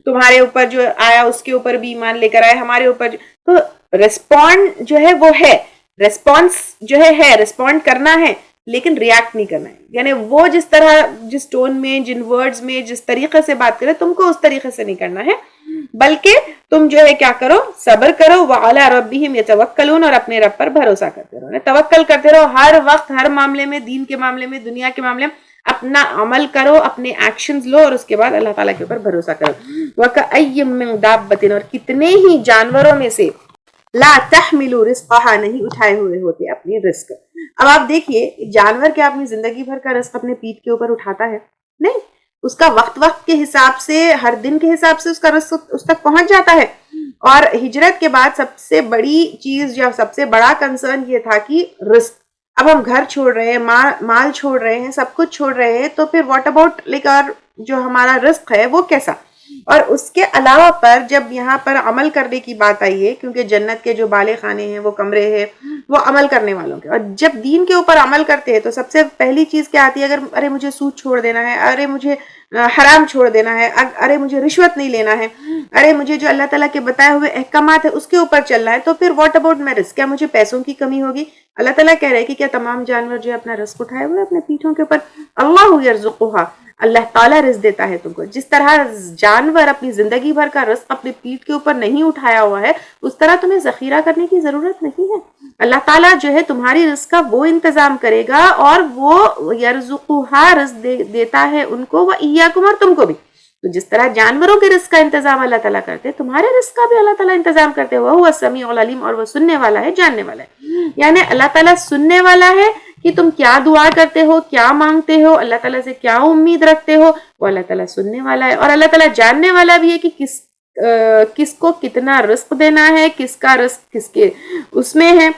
تمہارے اوپر جو آیا اس کے اوپر بھی ایمان لے کر آئے, ہمارے اوپر تو ریسپونڈ جو ہے وہ ہے, ریسپانس جو ہے ریسپونڈ کرنا ہے, لیکن ریاکٹ نہیں کرنا ہے. یعنی وہ جس طرح, جس ٹون میں, جن ورڈز میں, جس طریقے سے بات کرے, تم کو اس طریقے سے نہیں کرنا ہے, بلکہ تم جو ہے کیا کرو, صبر کرو. وَعَلَىٰ رَبِّهِمْ يَتَوَكَّلُونَ, اور اپنے رب پر بھروسہ کرتے رہو, توکل کرتے رہو ہر وقت, ہر معاملے میں, دین کے معاملے میں, دنیا کے معاملے میں اپنا عمل کرو, اپنے ایکشنز لو, اور اس کے بعد اللہ تعالیٰ کے اوپر بھروسہ کرو. وَكَأَيٍّ مِّن دَابَّةٍ, اور کتنے ہی جانوروں میں سے, لا تحملوا رزقها, نہیں اٹھائے ہوئے ہوتے اپنی رزق. اب آپ دیکھیے جانور کیا اپنی زندگی بھر کا رزق اپنے پیٹ کے اوپر اٹھاتا ہے؟ نہیں, اس کا وقت کے حساب سے, ہر دن کے حساب سے اس کا رزق اس تک پہنچ جاتا ہے. اور ہجرت کے بعد سب سے بڑی چیز یا سب سے بڑا کنسرن یہ تھا کہ رزق. اب ہم گھر چھوڑ رہے ہیں, مال چھوڑ رہے ہیں, سب کچھ چھوڑ رہے ہیں, تو پھر واٹ اباؤٹ لائک اور جو ہمارا رزق ہے وہ کیسا. اور اس کے علاوہ پر جب یہاں پر عمل کرنے کی بات آئی ہے, کیونکہ جنت کے جو بالے خانے ہیں, وہ کمرے ہیں, وہ عمل کرنے والوں کے. اور جب دین کے اوپر عمل کرتے ہیں تو سب سے پہلی چیز کیا آتی ہے؟ اگر ارے مجھے سود چھوڑ دینا ہے, ارے مجھے حرام چھوڑ دینا ہے, ارے مجھے رشوت نہیں لینا ہے, ارے مجھے جو اللہ تعالیٰ کے بتائے ہوئے احکامات ہے اس کے اوپر چلنا ہے, تو پھر واٹ اباؤٹ مائی رزق, کیا مجھے پیسوں کی کمی ہوگی؟ اللہ تعالیٰ کہہ رہے ہیں کہ کیا تمام جانور جو ہے اپنا رزق اٹھائے ہوئے اپنے پیٹھوں کے اوپر؟ اللہ یرزقھا, اللہ تعالیٰ رزق دیتا ہے تم کو. جس طرح جانور اپنی زندگی بھر کا رزق اپنے پیٹھ کے اوپر نہیں اٹھایا ہوا ہے, اس طرح تمہیں ذخیرہ کرنے کی ضرورت نہیں ہے. اللہ تعالیٰ جو ہے تمہاری رزق کا وہ انتظام کرے گا, اور وہ یرزقھا رزق دیتا ہے ان کو, وَإِيَّاكُمْ, اور تم کو بھی. تو جس طرح جانوروں کے رزق کا انتظام اللہ تعالیٰ کرتے, تمہارے رزق کا بھی اللہ تعالیٰ انتظام کرتے. وَهُوَ السَّمِيعُ الْعَلِيمُ, اور وہ سننے والا ہے, جاننے والا ہے. یعنی اللہ تعالیٰ سننے والا ہے کہ تم کیا دعا کرتے ہو, کیا مانگتے ہو, اللہ تعالیٰ سے کیا امید رکھتے ہو, وہ اللہ تعالیٰ سننے والا ہے. اور اللہ تعالیٰ جاننے والا بھی ہے کہ کس کو کتنا رزق دینا ہے, کس کا رزق کس کے اس میں ہے,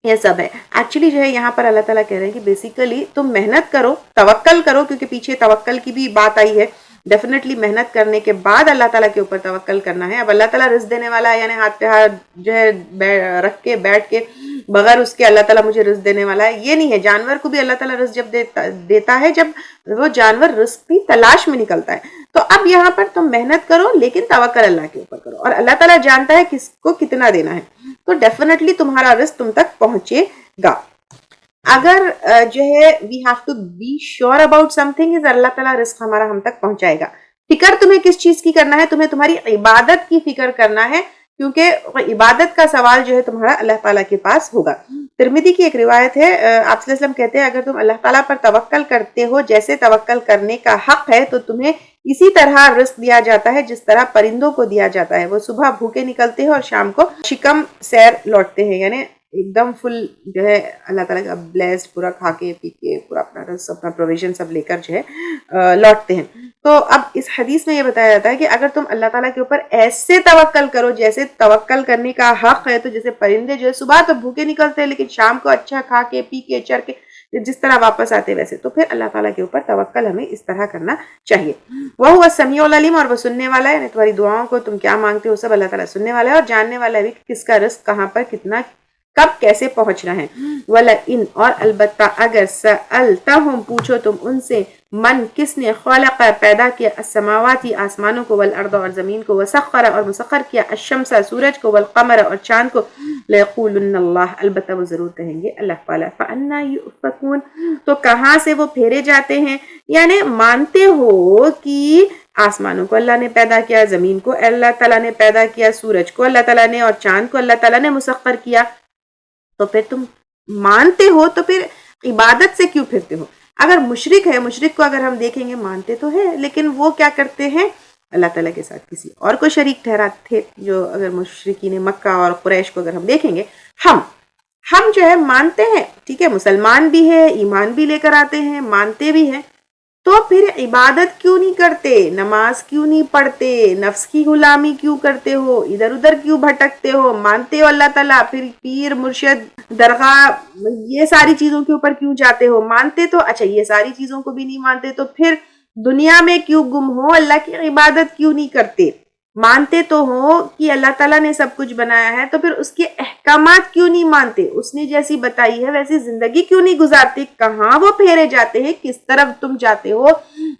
یہ سب ہے. ایکچولی جو ہے یہاں پر اللہ تعالیٰ کہہ رہے ہیں کہ بیسیکلی تم محنت کرو, توکل کرو, کیونکہ پیچھے توکل کی بھی بات آئی ہے. ڈیفینیٹلی محنت کرنے کے بعد اللہ تعالیٰ کے اوپر توکل کرنا ہے. اب اللہ تعالیٰ رزق دینے والا ہے, یعنی ہاتھ پہ ہاتھ جو ہے رکھ کے بیٹھ کے بغیر اس کے اللہ تعالیٰ مجھے رزق دینے والا ہے, یہ نہیں ہے. جانور کو بھی اللہ تعالیٰ رزق جب دیتا ہے, جب وہ جانور رزق کی تلاش میں نکلتا ہے. تو اب یہاں پر تم محنت کرو لیکن توکل اللہ کے اوپر کرو, اور اللہ تعالیٰ جانتا ہے کس کو کتنا دینا ہے, تو ڈیفینیٹلی تمہارا رزق تم تک پہنچے گا. اگر جو ہے we have to be sure about something, از اللہ تعالیٰ رزق ہمارا ہم تک پہنچائے گا. فکر تمہیں کس چیز کی کرنا ہے؟ تمہیں تمہاری عبادت کی فکر کرنا ہے, کیونکہ عبادت کا سوال جو ہے تمہارا اللہ تعالیٰ کے پاس ہوگا. ترمذی کی ایک روایت ہے, آپ صلی اللہ علیہ وسلم کہتے ہیں اگر تم اللہ تعالیٰ پر توکل کرتے ہو جیسے توکل کرنے کا حق ہے, تو تمہیں اسی طرح رزق دیا جاتا ہے جس طرح پرندوں کو دیا جاتا ہے. وہ صبح بھوکے نکلتے ہیں اور شام کو شکم سیر لوٹتے ہیں, یعنی ایک دم فل جو ہے اللہ تعالیٰ کا بلیسڈ, پورا کھا کے پی کے پورا اپنا رزق اپنا پروویژن سب لے کر جو ہے لوٹتے ہیں. تو اب اس حدیث میں یہ بتایا جاتا ہے کہ اگر تم اللہ تعالیٰ کے اوپر ایسے توکل کرو جیسے توکل کرنے کا حق ہے, تو جیسے پرندے جو ہے صبح تو بھوکے نکلتے ہیں لیکن شام کو اچھا کھا کے پی کے چر کے جس طرح واپس آتے ویسے, تو پھر اللہ تعالیٰ کے اوپر توکل ہمیں اس طرح کرنا چاہیے. وہ السمیع العلیم, اور وہ سننے والا ہے, یعنی تمہاری دعاؤں کو تم کیا مانگتے ہو سب اللہ تعالیٰ سننے والا ہے, اور جاننے والا بھی کہ کس کا رزق کہاں پر کتنا کب کیسے پہنچنا ہے. وَلَئِنْ, اور البتہ اگر سألتہم, پوچھو تم ان سے, من, کس نے, خلق, پیدا کیا, السماواتی, آسمانوں کو, والارض, اور زمین کو, وسخر, اور مسخر کیا, الشمس, سورج کو, والقمر, اور چاند کو, لَيَقُولُنَّ اللَّهُ, البتہ وہ ضرور کہیں گے اللہ تعالیٰ. فَأَنَّا يُؤْفَكُونَ, تو کہاں سے وہ پھیرے جاتے ہیں؟ یعنی مانتے ہو کہ آسمانوں کو اللہ نے پیدا کیا, زمین کو اللہ تعالیٰ نے پیدا کیا, سورج کو اللہ تعالیٰ نے, اور چاند کو اللہ تعالیٰ نے مسخر کیا, تو پھر تم مانتے ہو تو پھر عبادت سے کیوں پھرتے ہو؟ اگر مشرک ہے, مشرک کو اگر ہم دیکھیں گے مانتے تو ہے لیکن وہ کیا کرتے ہیں, اللہ تعالیٰ کے ساتھ کسی اور کو شریک ٹھہراتے تھے. جو اگر مشرکین مکہ اور قریش کو اگر ہم دیکھیں گے, ہم جو ہے مانتے ہیں, ٹھیک ہے, مسلمان بھی ہے, ایمان بھی لے کر آتے ہیں, مانتے بھی ہیں, تو پھر عبادت کیوں نہیں کرتے, نماز کیوں نہیں پڑھتے, نفس کی غلامی کیوں کرتے ہو, ادھر ادھر کیوں بھٹکتے ہو, مانتے ہو اللہ تعالیٰ, پھر پیر, مرشد, درگاہ, یہ ساری چیزوں کے اوپر کیوں جاتے ہو, مانتے تو اچھا یہ ساری چیزوں کو بھی نہیں مانتے, تو پھر دنیا میں کیوں گم ہو, اللہ کی عبادت کیوں نہیں کرتے, مانتے تو ہو کہ اللہ تعالیٰ نے سب کچھ بنایا ہے, تو پھر اس کے احکامات کیوں نہیں مانتے, اس نے جیسی بتائی ہے ویسی زندگی کیوں نہیں گزارتے, کہاں وہ پھیرے جاتے ہیں, کس طرف تم جاتے ہو,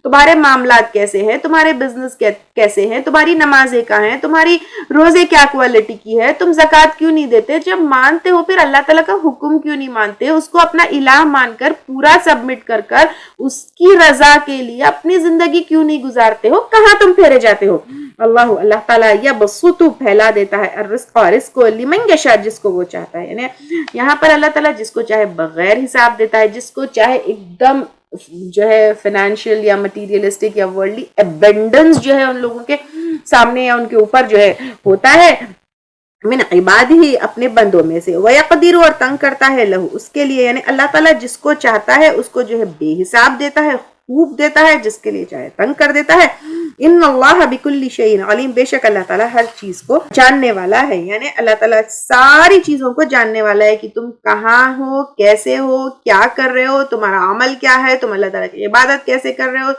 تمہارے معاملات کیسے ہیں, تمہارے بزنس کیسے ہیں, تمہاری نمازیں کہاں ہیں, تمہاری روزے کیا کوالٹی کی ہے, تم زکوٰۃ کیوں نہیں دیتے, جب مانتے ہو پھر اللہ تعالیٰ کا حکم کیوں نہیں مانتے, اس کو اپنا الہ مان کر پورا سبمٹ کر کر اس کی رضا کے لیے اپنی زندگی کیوں نہیں گزارتے ہو, کہاں تم پھیرے جاتے ہو. اللہ تعالیٰ یبسط, پھیلا دیتا ہے, الرزق, اور رزق کو, لمن یشاء, جس کو وہ چاہتا ہے. یعنی یہاں پر اللہ تعالیٰ جس کو چاہے بغیر حساب دیتا ہے, جس کو چاہے ایک دم جو ہے فائنینشیل یا مٹیریلسٹک یا ورلڈلی ایبنڈنس جو ہے ان لوگوں کے سامنے یا ان کے اوپر جو ہے ہوتا ہے, من عباد ہی, اپنے بندوں میں سے, وَيَقْدِرُ, اور تنگ کرتا ہے, لہو, اس کے لیے. یعنی اللہ تعالیٰ جس کو چاہتا ہے اس کو جو ہے بے حساب دیتا ہے, خوب دیتا ہے, جس کے لیے چاہے تنگ کر دیتا ہے. ان اللہ بکل شیء علیم, بے شک اللہ تعالیٰ ہر چیز کو جاننے والا ہے. یعنی اللہ تعالیٰ ساری چیزوں کو جاننے والا ہے کہ تم کہاں ہو, کیسے ہو, کیا کر رہے ہو, تمہارا عمل کیا ہے, تم اللہ تعالیٰ کی عبادت کیسے کر رہے ہو,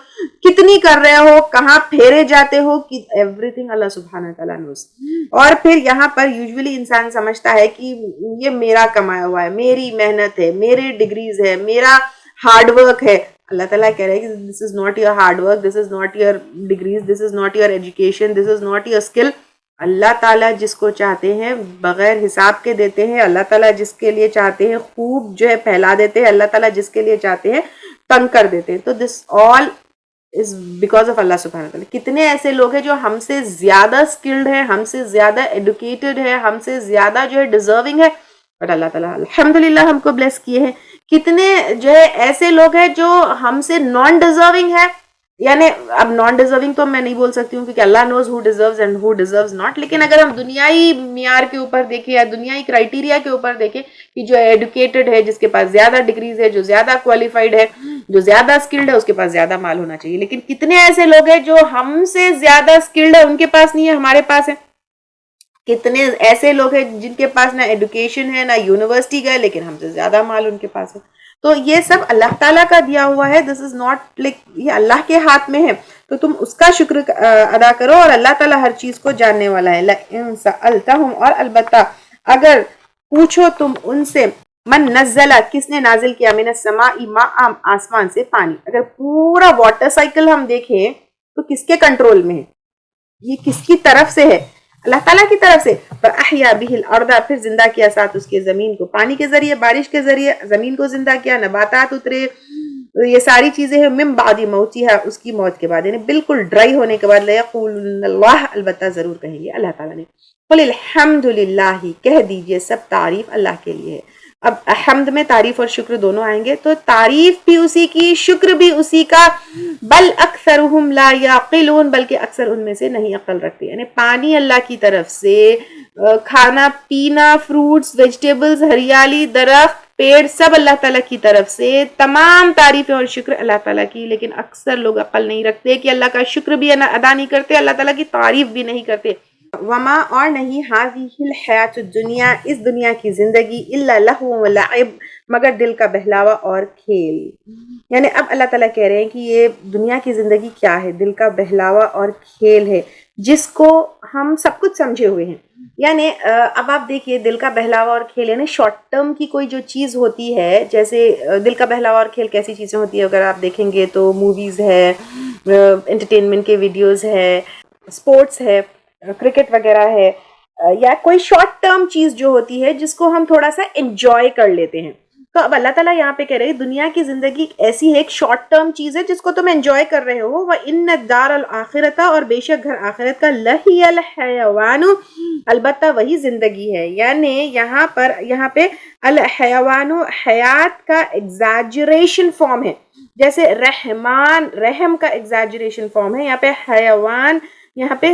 کتنی کر رہے ہو, کہاں پھیرے جاتے ہو, ایوری تھنگ اللہ سبحانہ تعالیٰ نوز. اور پھر یہاں پر یوزولی انسان سمجھتا ہے کہ یہ میرا کمایا ہوا ہے, میری محنت ہے, میرے ڈگریز ہے, میرا ہارڈ ورک ہے. اللہ تعالیٰ کہہ رہے ہیں کہ this is not your hard work, this is not your degrees, this is not your education, this is not your skill. Allah تعالیٰ جس کو چاہتے ہیں بغیر حساب کے دیتے ہیں, اللہ تعالیٰ جس کے لیے چاہتے ہیں خوب جو ہے پھیلا دیتے ہیں, اللہ تعالیٰ جس کے لیے چاہتے ہیں تنگ کر دیتے ہیں. تو دس آل از بیکاز آف اللہ سبحانہ تعالیٰ. کتنے ایسے لوگ ہیں جو ہم سے زیادہ اسکلڈ ہیں, ہم سے زیادہ ایڈوکیٹڈ ہے, ہم سے زیادہ جو ہے ڈیزرونگ ہے, بٹ اللہ تعالیٰ الحمدللہ ہم کو بلیس کیے ہیں. کتنے جو ہے ایسے لوگ ہیں جو ہم سے نان ڈیزرونگ ہے. یعنی اب نان ڈیزرونگ تو میں نہیں بول سکتی ہوں کیونکہ Allah knows who deserves and who deserves not, لیکن اگر ہم دنیائی معیار کے اوپر دیکھیں یا دنیائی کرائٹیریا کے اوپر دیکھیں کہ جو ایڈوکیٹڈ ہے, جس کے پاس زیادہ ڈگریز ہے, جو زیادہ کوالیفائڈ ہے, جو زیادہ اسکلڈ ہے, اس کے پاس زیادہ مال ہونا چاہیے. لیکن کتنے ایسے لوگ ہیں جو ہم سے زیادہ اسکلڈ ہے, ان کے پاس نہیں ہے, ہمارے پاس ہے. کتنے ایسے لوگ ہیں جن کے پاس نہ ایڈوکیشن ہے, نہ یونیورسٹی گئے, لیکن ہم سے زیادہ مال ان کے پاس ہے. تو یہ سب اللہ تعالیٰ کا دیا ہوا ہے. دس از ناٹ لائک یہ اللہ کے ہاتھ میں ہے, تو تم اس کا شکر ادا کرو. اور اللہ تعالیٰ ہر چیز کو جاننے والا ہے. لَئِن سَأَلْتَهُمْ, اور البتہ اگر پوچھو تم ان سے, من نزلہ, کس نے نازل کیا, من السماء ماء, آسمان سے پانی. اگر پورا واٹر سائیکل ہم دیکھیں تو کس کے کنٹرول میں ہے, یہ کس کی طرف سے ہے, اللہ تعالیٰ کی طرف سے. فَأَحْيَا بِهِ الْأَرْضَ, پھر زندہ کیا ساتھ اس کے زمین کو, پانی کے ذریعے, بارش کے ذریعے زمین کو زندہ کیا, نباتات اترے, یہ ساری چیزیں ہیں. من بعد موتها, اس کی موت کے بعد, یعنی بالکل ڈرائی ہونے کے بعد. لَيَقُولُنَّ اللَّهُ, البتہ ضرور کہیں گے اللہ تعالیٰ نے. قُلِ الْحَمْدُ لِلَّهِ, کہہ دیجئے سب تعریف اللہ کے لیے ہے. اب حمد میں تعریف اور شکر دونوں آئیں گے, تو تعریف بھی اسی کی, شکر بھی اسی کا. بل اکثرهم لا یعقلون, بلکہ اکثر ان میں سے نہیں عقل رکھتے. یعنی پانی اللہ کی طرف سے, کھانا پینا, فروٹس, ویجیٹیبلز, ہریالی, درخت, پیڑ, سب اللہ تعالیٰ کی طرف سے. تمام تعریفیں اور شکر اللہ تعالیٰ کی, لیکن اکثر لوگ عقل نہیں رکھتے کہ اللہ کا شکر بھی ادا نہیں کرتے, اللہ تعالیٰ کی تعریف بھی نہیں کرتے. وما, اور نہیں, هذه الحیات الدنیا, اس دنیا کی زندگی, الا لہو و لعب, مگر دل کا بہلاوا اور کھیل. یعنی اب اللہ تعالیٰ کہہ رہے ہیں کہ یہ دنیا کی زندگی کیا ہے, دل کا بہلاوا اور کھیل ہے, جس کو ہم سب کچھ سمجھے ہوئے ہیں. یعنی اب آپ دیکھیے, دل کا بہلاوا اور کھیل یعنی شارٹ ٹرم کی کوئی جو چیز ہوتی ہے, جیسے دل کا بہلاوا اور کھیل کیسی چیزیں ہوتی ہے, اگر آپ دیکھیں گے تو موویز ہے, انٹرٹینمنٹ کے ویڈیوز ہے, اسپورٹس ہے, کرکٹ وغیرہ ہے, یا کوئی شارٹ ٹرم چیز جو ہوتی ہے جس کو ہم تھوڑا سا انجوائے کر لیتے ہیں. تو اب اللہ تعالیٰ یہاں پہ کہہ رہے ہیں دنیا کی زندگی ایسی ہے, ایک شارٹ ٹرم چیز ہے جس کو تم انجوائے کر رہے ہو. وَإِنَّ الدَّارَ الْآخِرَةَ, اور بے شک گھر آخرت کا, لَهِيَ الْحَيَوَانُ, البتہ وہی زندگی ہے. یعنی یہاں پہ الحیوان, حیات کا ایگزیجریشن فارم ہے, جیسے رحمان, رحم کا ایگزیجریشن فارم ہے, یہاں پہ حیوان, یہاں پہ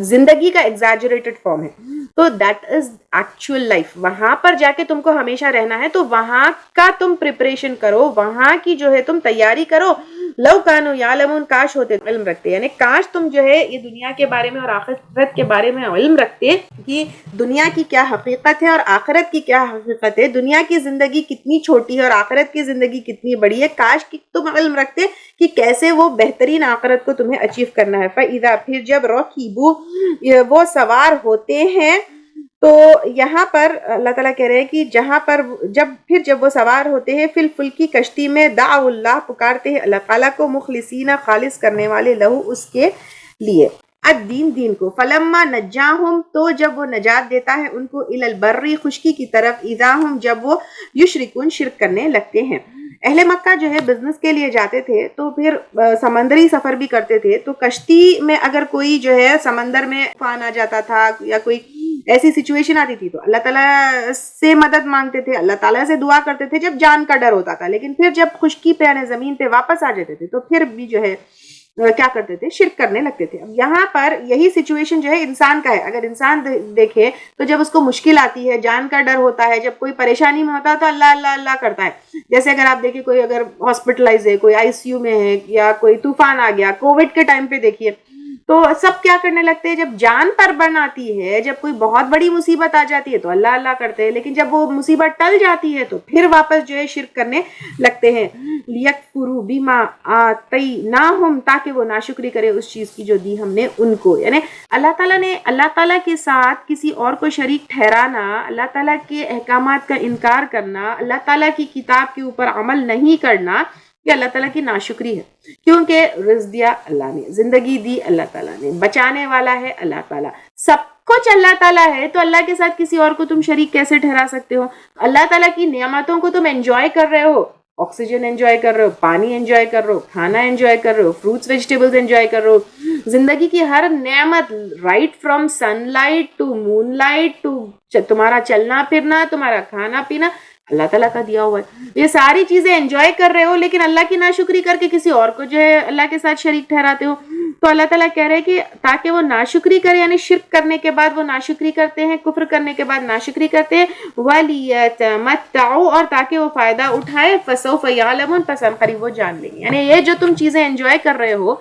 زندگی کا ایگزیجریٹڈ فارم ہے. تو دیٹ از ایکچوئل لائف. وہاں پر جا کے تم کو ہمیشہ رہنا ہے, تو وہاں کا تم پریپریشن کرو, وہاں کی جو ہے تم تیاری کرو. لو کانوا یعلمون, کاش ہوتے علم رکھتے, یعنی کاش تم جو ہے یہ دنیا کے بارے میں اور آخرت کے بارے میں علم رکھتے کہ دنیا کی کیا حقیقت ہے اور آخرت کی کیا حقیقت ہے, دنیا کی زندگی کتنی چھوٹی ہے اور آخرت کی زندگی کتنی بڑی ہے. کاش کہ تم علم رکھتے کہ کیسے وہ بہترین آخرت کو تمہیں اچیو کرنا ہے. فَإِذَا, پھر جب رَكِبُوا, وہ سوار ہوتے ہیں, تو یہاں پر اللہ تعالیٰ کہہ رہے ہیں کہ جہاں پر جب وہ سوار ہوتے ہیں, فی الفلکی, کشتی میں, دعوا اللہ, پکارتے ہیں اللہ تعالیٰ کو, مخلصین, خالص کرنے والے, لہو, اس کے لیے, الدین, دین کو. فلما نجاہم, تو جب وہ نجات دیتا ہے ان کو, الی البر, خشکی کی طرف, اذا ہم, جب وہ یشرکون, شرک کرنے لگتے ہیں. اہل مکہ جو ہے بزنس کے لیے جاتے تھے تو پھر سمندری سفر بھی کرتے تھے, تو کشتی میں اگر کوئی جو ہے سمندر میں طوفان آ جاتا تھا یا کوئی ایسی سچویشن آتی تھی, تو اللہ تعالیٰ سے مدد مانگتے تھے, اللہ تعالیٰ سے دعا کرتے تھے جب جان کا ڈر ہوتا تھا. لیکن پھر جب خشکی پہ یعنی زمین پہ واپس آ جاتے تھے, تو پھر بھی جو ہے کیا کرتے تھے؟ شرک کرنے لگتے تھے. اب یہاں پر یہی سچویشن جو ہے انسان کا ہے. اگر انسان دیکھے تو جب اس کو مشکل آتی ہے، جان کا ڈر ہوتا ہے، جب کوئی پریشانی میں ہوتا ہے تو اللہ اللہ اللہ کرتا ہے. جیسے اگر آپ دیکھیں کوئی اگر ہاسپٹلائز ہے، کوئی ICU میں ہے، یا کوئی طوفان آ گیا، کووڈ کے ٹائم پہ دیکھیے تو سب کیا کرنے لگتے ہیں؟ جب جان پر بن آتی ہے، جب کوئی بہت بڑی مصیبت آ جاتی ہے تو اللہ اللہ کرتے ہیں، لیکن جب وہ مصیبت ٹل جاتی ہے تو پھر واپس جو ہے شرک کرنے لگتے ہیں. لیکفروا بما آتیناہم، تاکہ وہ ناشکری کرے اس چیز کی جو دی ہم نے ان کو. یعنی اللہ تعالیٰ کے ساتھ کسی اور کو شریک ٹھہرانا، اللہ تعالیٰ کے احکامات کا انکار کرنا، اللہ تعالیٰ کی کتاب کے اوپر عمل نہیں کرنا، یہ اللہ تعالیٰ کی ناشکری ہے. کیونکہ رزق دیا اللہ نے، زندگی دی اللہ تعالیٰ نے، بچانے والا ہے اللہ تعالیٰ، سب کچھ اللہ تعالیٰ ہے. تو اللہ کے ساتھ کسی اور کو تم شریک کیسے ٹھہرا سکتے ہو؟ اللہ تعالیٰ کی نعمتوں کو تم انجوائے کر رہے ہو، آکسیجن انجوائے کر رہے ہو، پانی انجوائے کر رہے ہو، کھانا انجوائے کر رہے ہو، فروٹس ویجیٹیبلز انجوائے کر رہے ہو، زندگی کی ہر نعمت، right from sunlight to moonlight to تمہارا چلنا پھرنا، تمہارا کھانا پینا اللہ تعالیٰ کا دیا ہوا ہے. یہ ساری چیزیں انجوائے کر رہے ہو، لیکن اللہ کی ناشکری کر کے کسی اور کو جو ہے اللہ کے ساتھ شریک ٹھہراتے ہو. تو اللہ تعالیٰ کہہ رہے ہیں کہ تاکہ وہ ناشکری کرے، یعنی شرک کرنے کے بعد وہ ناشکری کرتے ہیں، کفر کرنے کے بعد ناشکری کرتے ہیں، وَلِيَتَمَتَّعُوا، اور تاکہ وہ فائدہ اٹھائے، فَسَوْفَ يَعْلَمُونَ، پس ان قریب وہ جان لیں گے. یعنی یہ جو تم چیزیں انجوائے کر رہے ہو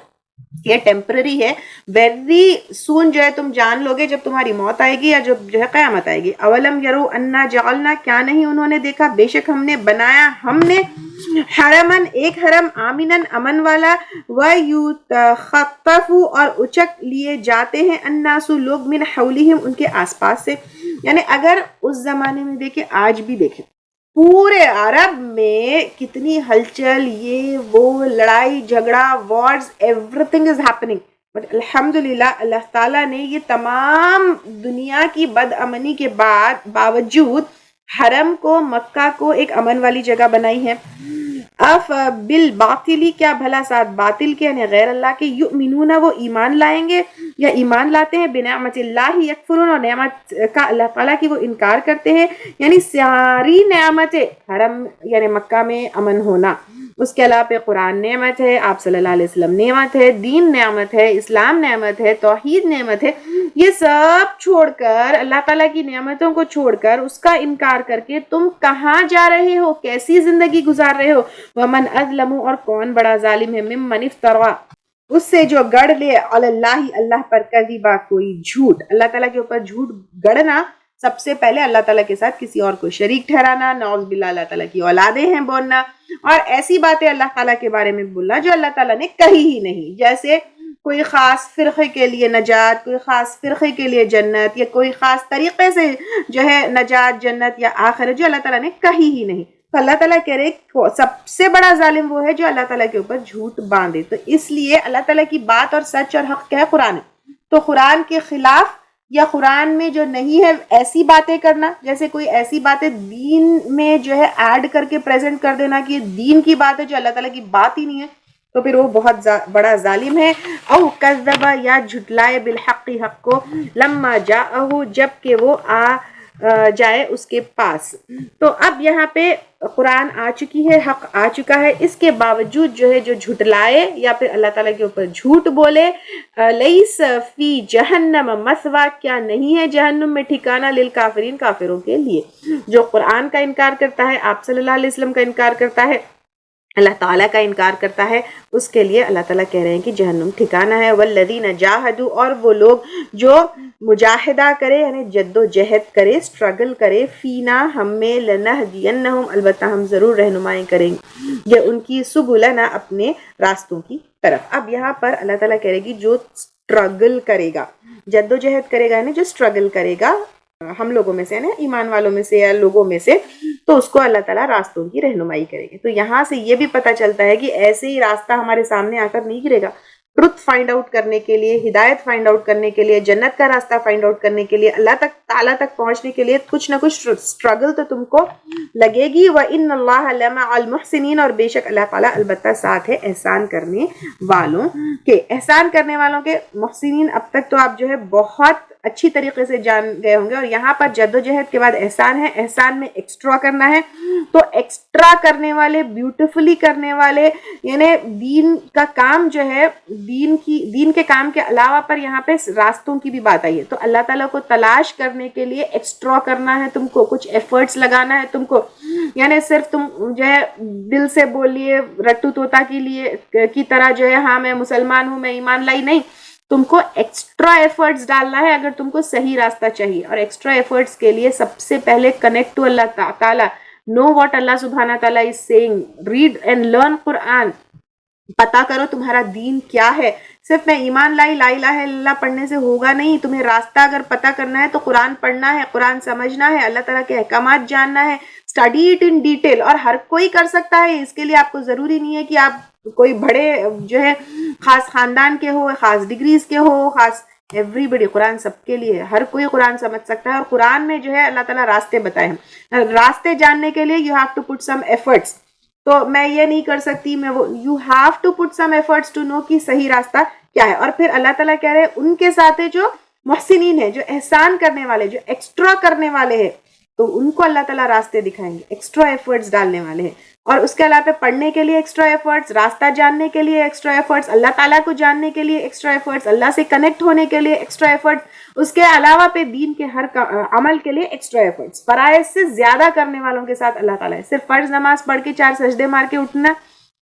یہ ٹیمپرری ہے، ویری سون جو ہے تم جان لو گے جب تمہاری موت آئے گی یا جب جو ہے قیامت آئے گی. اولم یرو انا جعلنا، کیا نہیں انہوں نے دیکھا بے شک ہم نے بنایا، ہم نے حرمن ایک حرم، آمنن امن والا، ویتخطف اور اچک لیے جاتے ہیں، الناس لوگ، من حولہم ان کے آس پاس سے. یعنی اگر اس زمانے میں دیکھیں، آج بھی دیکھیں، پورے عرب میں کتنی ہلچل، یہ وہ لڑائی جھگڑا، wars, every thing is happening, but الحمدللہ اللہ تعالیٰ نے یہ تمام دنیا کی بد امنی کے باوجود حرم کو، مکہ کو ایک امن والی جگہ بنائی ہے. اف بالباطلی، کیا بھلا ساتھ باطل کے، یعنی غیر اللہ کے، یؤمنون وہ ایمان لائیں گے یا ایمان لاتے ہیں، بنعمت اللہ یکفرون، اور نعمت کا اللہ تعالیٰ کی وہ انکار کرتے ہیں. یعنی ساری نعمتیں، حرم یعنی مکہ میں امن ہونا، اس کے علاوہ پہ قرآن نعمت ہے، آپ صلی اللہ علیہ وسلم نعمت ہے، دین نعمت ہے، اسلام نعمت ہے، توحید نعمت ہے، یہ سب چھوڑ کر، اللہ تعالیٰ کی نعمتوں کو چھوڑ کر، اس کا انکار کر کے تم کہاں جا رہے ہو، کیسی زندگی گزار رہے ہو. ومن اظلم، اور کون بڑا ظالم ہے، ممن افترا، اس سے جو گڑ لے، علی اللہ اللہ پر، کذبا کوئی جھوٹ، اللہ تعالیٰ کے اوپر جھوٹ گڑنا. سب سے پہلے اللہ تعالیٰ کے ساتھ کسی اور کو شریک ٹھہرانا، نعوذ باللہ اللہ تعالیٰ کی اولادیں ہیں بولنا، اور ایسی باتیں اللہ تعالیٰ کے بارے میں بولنا جو اللہ تعالیٰ نے کہی ہی نہیں. جیسے کوئی خاص فرقے کے لیے نجات، کوئی خاص فرقے کے لیے جنت، یا کوئی خاص طریقے سے جو ہے نجات، جنت یا آخرت، جو اللہ تعالیٰ نے کہی ہی نہیں. تو اللہ تعالیٰ کہہ رہے سب سے بڑا ظالم وہ ہے جو اللہ تعالیٰ کے اوپر جھوٹ باندھے. تو اس لیے اللہ تعالیٰ کی بات اور سچ اور حق کیا ہے؟ قرآن ہے. تو قرآن کے خلاف یا قرآن میں جو نہیں ہے ایسی باتیں کرنا، جیسے کوئی ایسی باتیں دین میں جو ہے ایڈ کر کے پریزنٹ کر دینا کہ یہ دین کی بات ہے جو اللہ تعالیٰ کی بات ہی نہیں ہے، تو پھر وہ بہت بڑا ظالم ہے. او کذب، یا جھٹلائے، بالحق حق کو، لما جاءہ جب کہ وہ آ جائے اس کے پاس. تو اب یہاں پہ قرآن آ چکی ہے، حق آ چکا ہے، اس کے باوجود جو ہے جو جھٹلائے یا پھر اللہ تعالیٰ کے اوپر جھوٹ بولے، لیس فی جہنم مثوا، کیا نہیں ہے جہنم میں ٹھکانہ، للکافرین کافروں کے لیے. جو قرآن کا انکار کرتا ہے، آپ صلی اللہ علیہ وسلم کا انکار کرتا ہے، اللہ تعالیٰ کا انکار کرتا ہے، اس کے لیے اللہ تعالیٰ کہہ رہے ہیں کہ جہنم ٹھکانہ ہے. والذین جاہدوا، اور وہ لوگ جو مجاہدہ کرے یعنی جد و جہد کرے، اسٹرگل کرے، فینا ہم میں، لنہدینہم البتہ ہم ضرور رہنمائی کریں گے، یہ ان کی سبلنا اپنے راستوں کی طرف. اب یہاں پر اللہ تعالیٰ کہہ رہے کہ جو اسٹرگل کرے گا، جد و جہد کرے گا، یعنی جو اسٹرگل کرے گا ہم لوگوں میں سے، ایمان والوں میں سے یا لوگوں میں سے، تو اس کو اللہ تعالیٰ راستوں کی رہنمائی کرے گی. تو یہاں سے یہ بھی پتہ چلتا ہے کہ ایسے ہی راستہ ہمارے سامنے آ کر نہیں گرے گا. ٹروتھ فائنڈ آؤٹ کرنے کے لیے، ہدایت فائنڈ آؤٹ کرنے کے لیے، جنت کا راستہ فائنڈ آؤٹ کرنے کے لیے، اللہ تعالیٰ تک پہنچنے کے لیے کچھ نہ کچھ اسٹرگل تو تم کو لگے گی. وَإِنَّ اللَّهَ لَمَعَ الْمُحْسِنِينَ، اور بے شک اللہ تعالیٰ البتہ ساتھ ہے احسان کرنے والوں کے. احسان کرنے والوں کے، محسنین اب تک تو آپ جو ہے بہت اچھی طریقے سے جان گئے ہوں گے. اور یہاں پر جدوجہد کے بعد احسان ہے, احسان میں ایکسٹرا کرنا ہے. تو ایکسٹرا کرنے والے, بیوٹیفلی کرنے والے, یعنی دین کا کام جو ہے, دین کے کام کے علاوہ پر یہاں پہ راستوں کی بھی بات آئی ہے. تو اللہ تعالیٰ کو تلاش کرنے کے لیے ایکسٹرا کرنا ہے تم کو, کچھ ایفرٹس لگانا ہے تم کو. یعنی صرف تم جو ہے دل سے بولیے رٹو طوطا کی طرح جو ہے ہاں میں مسلمان ہوں, میں ایمان لائی, نہیں. تم کو ایکسٹرا ایفرٹس ڈالنا ہے اگر تم کو صحیح راستہ چاہیے. اور ایکسٹرا ایفرٹس کے لیے سب سے پہلے کنیکٹ ٹو اللہ تعالیٰ, know what Allah subhanahu wa ta'ala is saying, read and learn Quran. پتا کرو تمہارا دین کیا ہے. صرف میں ایمان لائی, لا الہ الا اللہ پڑھنے سے ہوگا نہیں. تمہیں راستہ اگر پتا کرنا ہے تو قرآن پڑھنا ہے, قرآن سمجھنا ہے, اللہ تعالیٰ کے احکامات جاننا ہے, اسٹڈی اٹ ان ڈیٹیل. اور ہر کوئی کر سکتا ہے, اس کے لیے آپ کو ضروری نہیں ہے کہ آپ کوئی بڑے جو ہے خاص خاندان کے ہو, خاص ڈگریز کے ہو, خاص ایوری بڑی. قرآن سب کے لیے, ہر کوئی قرآن سمجھ سکتا ہے. اور قرآن میں جو ہے اللہ تعالیٰ راستے بتائے ہیں. راستے جاننے کے لیے you have to put some efforts. تو میں یہ نہیں کر سکتی, میں وہ, you have to put some efforts to know کہ صحیح راستہ کیا ہے. اور پھر اللہ تعالیٰ کہہ رہے ہیں ان کے ساتھ جو محسنین ہیں, جو احسان کرنے والے, جو ایکسٹرا کرنے والے ہیں, تو ان کو اللہ تعالیٰ راستے دکھائیں گے, ایکسٹرا ایفرٹس ڈالنے والے ہیں. اور اس کے علاوہ پڑھنے کے لیے ایکسٹرا ایفرٹس, راستہ جاننے کے لیے ایکسٹرا ایفرٹس, اللہ تعالیٰ کو جاننے کے لیے ایکسٹرا ایفرٹس, اللہ سے کنیکٹ ہونے کے لیے ایکسٹرا ایفرٹس. اس کے علاوہ پہ دین کے ہر عمل کے لیے ایکسٹرا ایفرٹس. فرائض سے زیادہ کرنے والوں کے ساتھ اللہ تعالیٰ ہے. صرف فرض نماز پڑھ کے 4 سجدے مار کے اٹھنا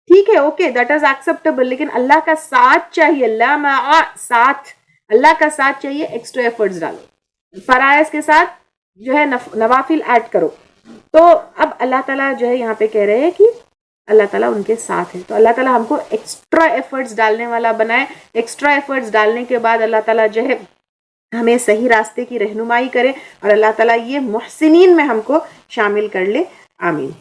ٹھیک ہے, اوکے, دیٹ از ایکسیپٹیبل, لیکن اللہ کا ساتھ چاہیے, اللہ مع ساتھ, اللہ کا ساتھ چاہیے. ایکسٹرا ایفرٹس ڈالو, فرائض کے ساتھ جو ہے نوافل ایڈ کرو. تو اب اللہ تعالیٰ جو ہے یہاں پہ کہہ رہے ہیں کہ اللہ تعالیٰ ان کے ساتھ ہے. تو اللہ تعالیٰ ہم کو ایکسٹرا ایفرٹس ڈالنے والا بنائے. ایکسٹرا ایفرٹس ڈالنے کے بعد اللہ تعالیٰ جو ہے ہمیں صحیح راستے کی رہنمائی کرے, اور اللہ تعالیٰ یہ محسنین میں ہم کو شامل کر لے. آمین.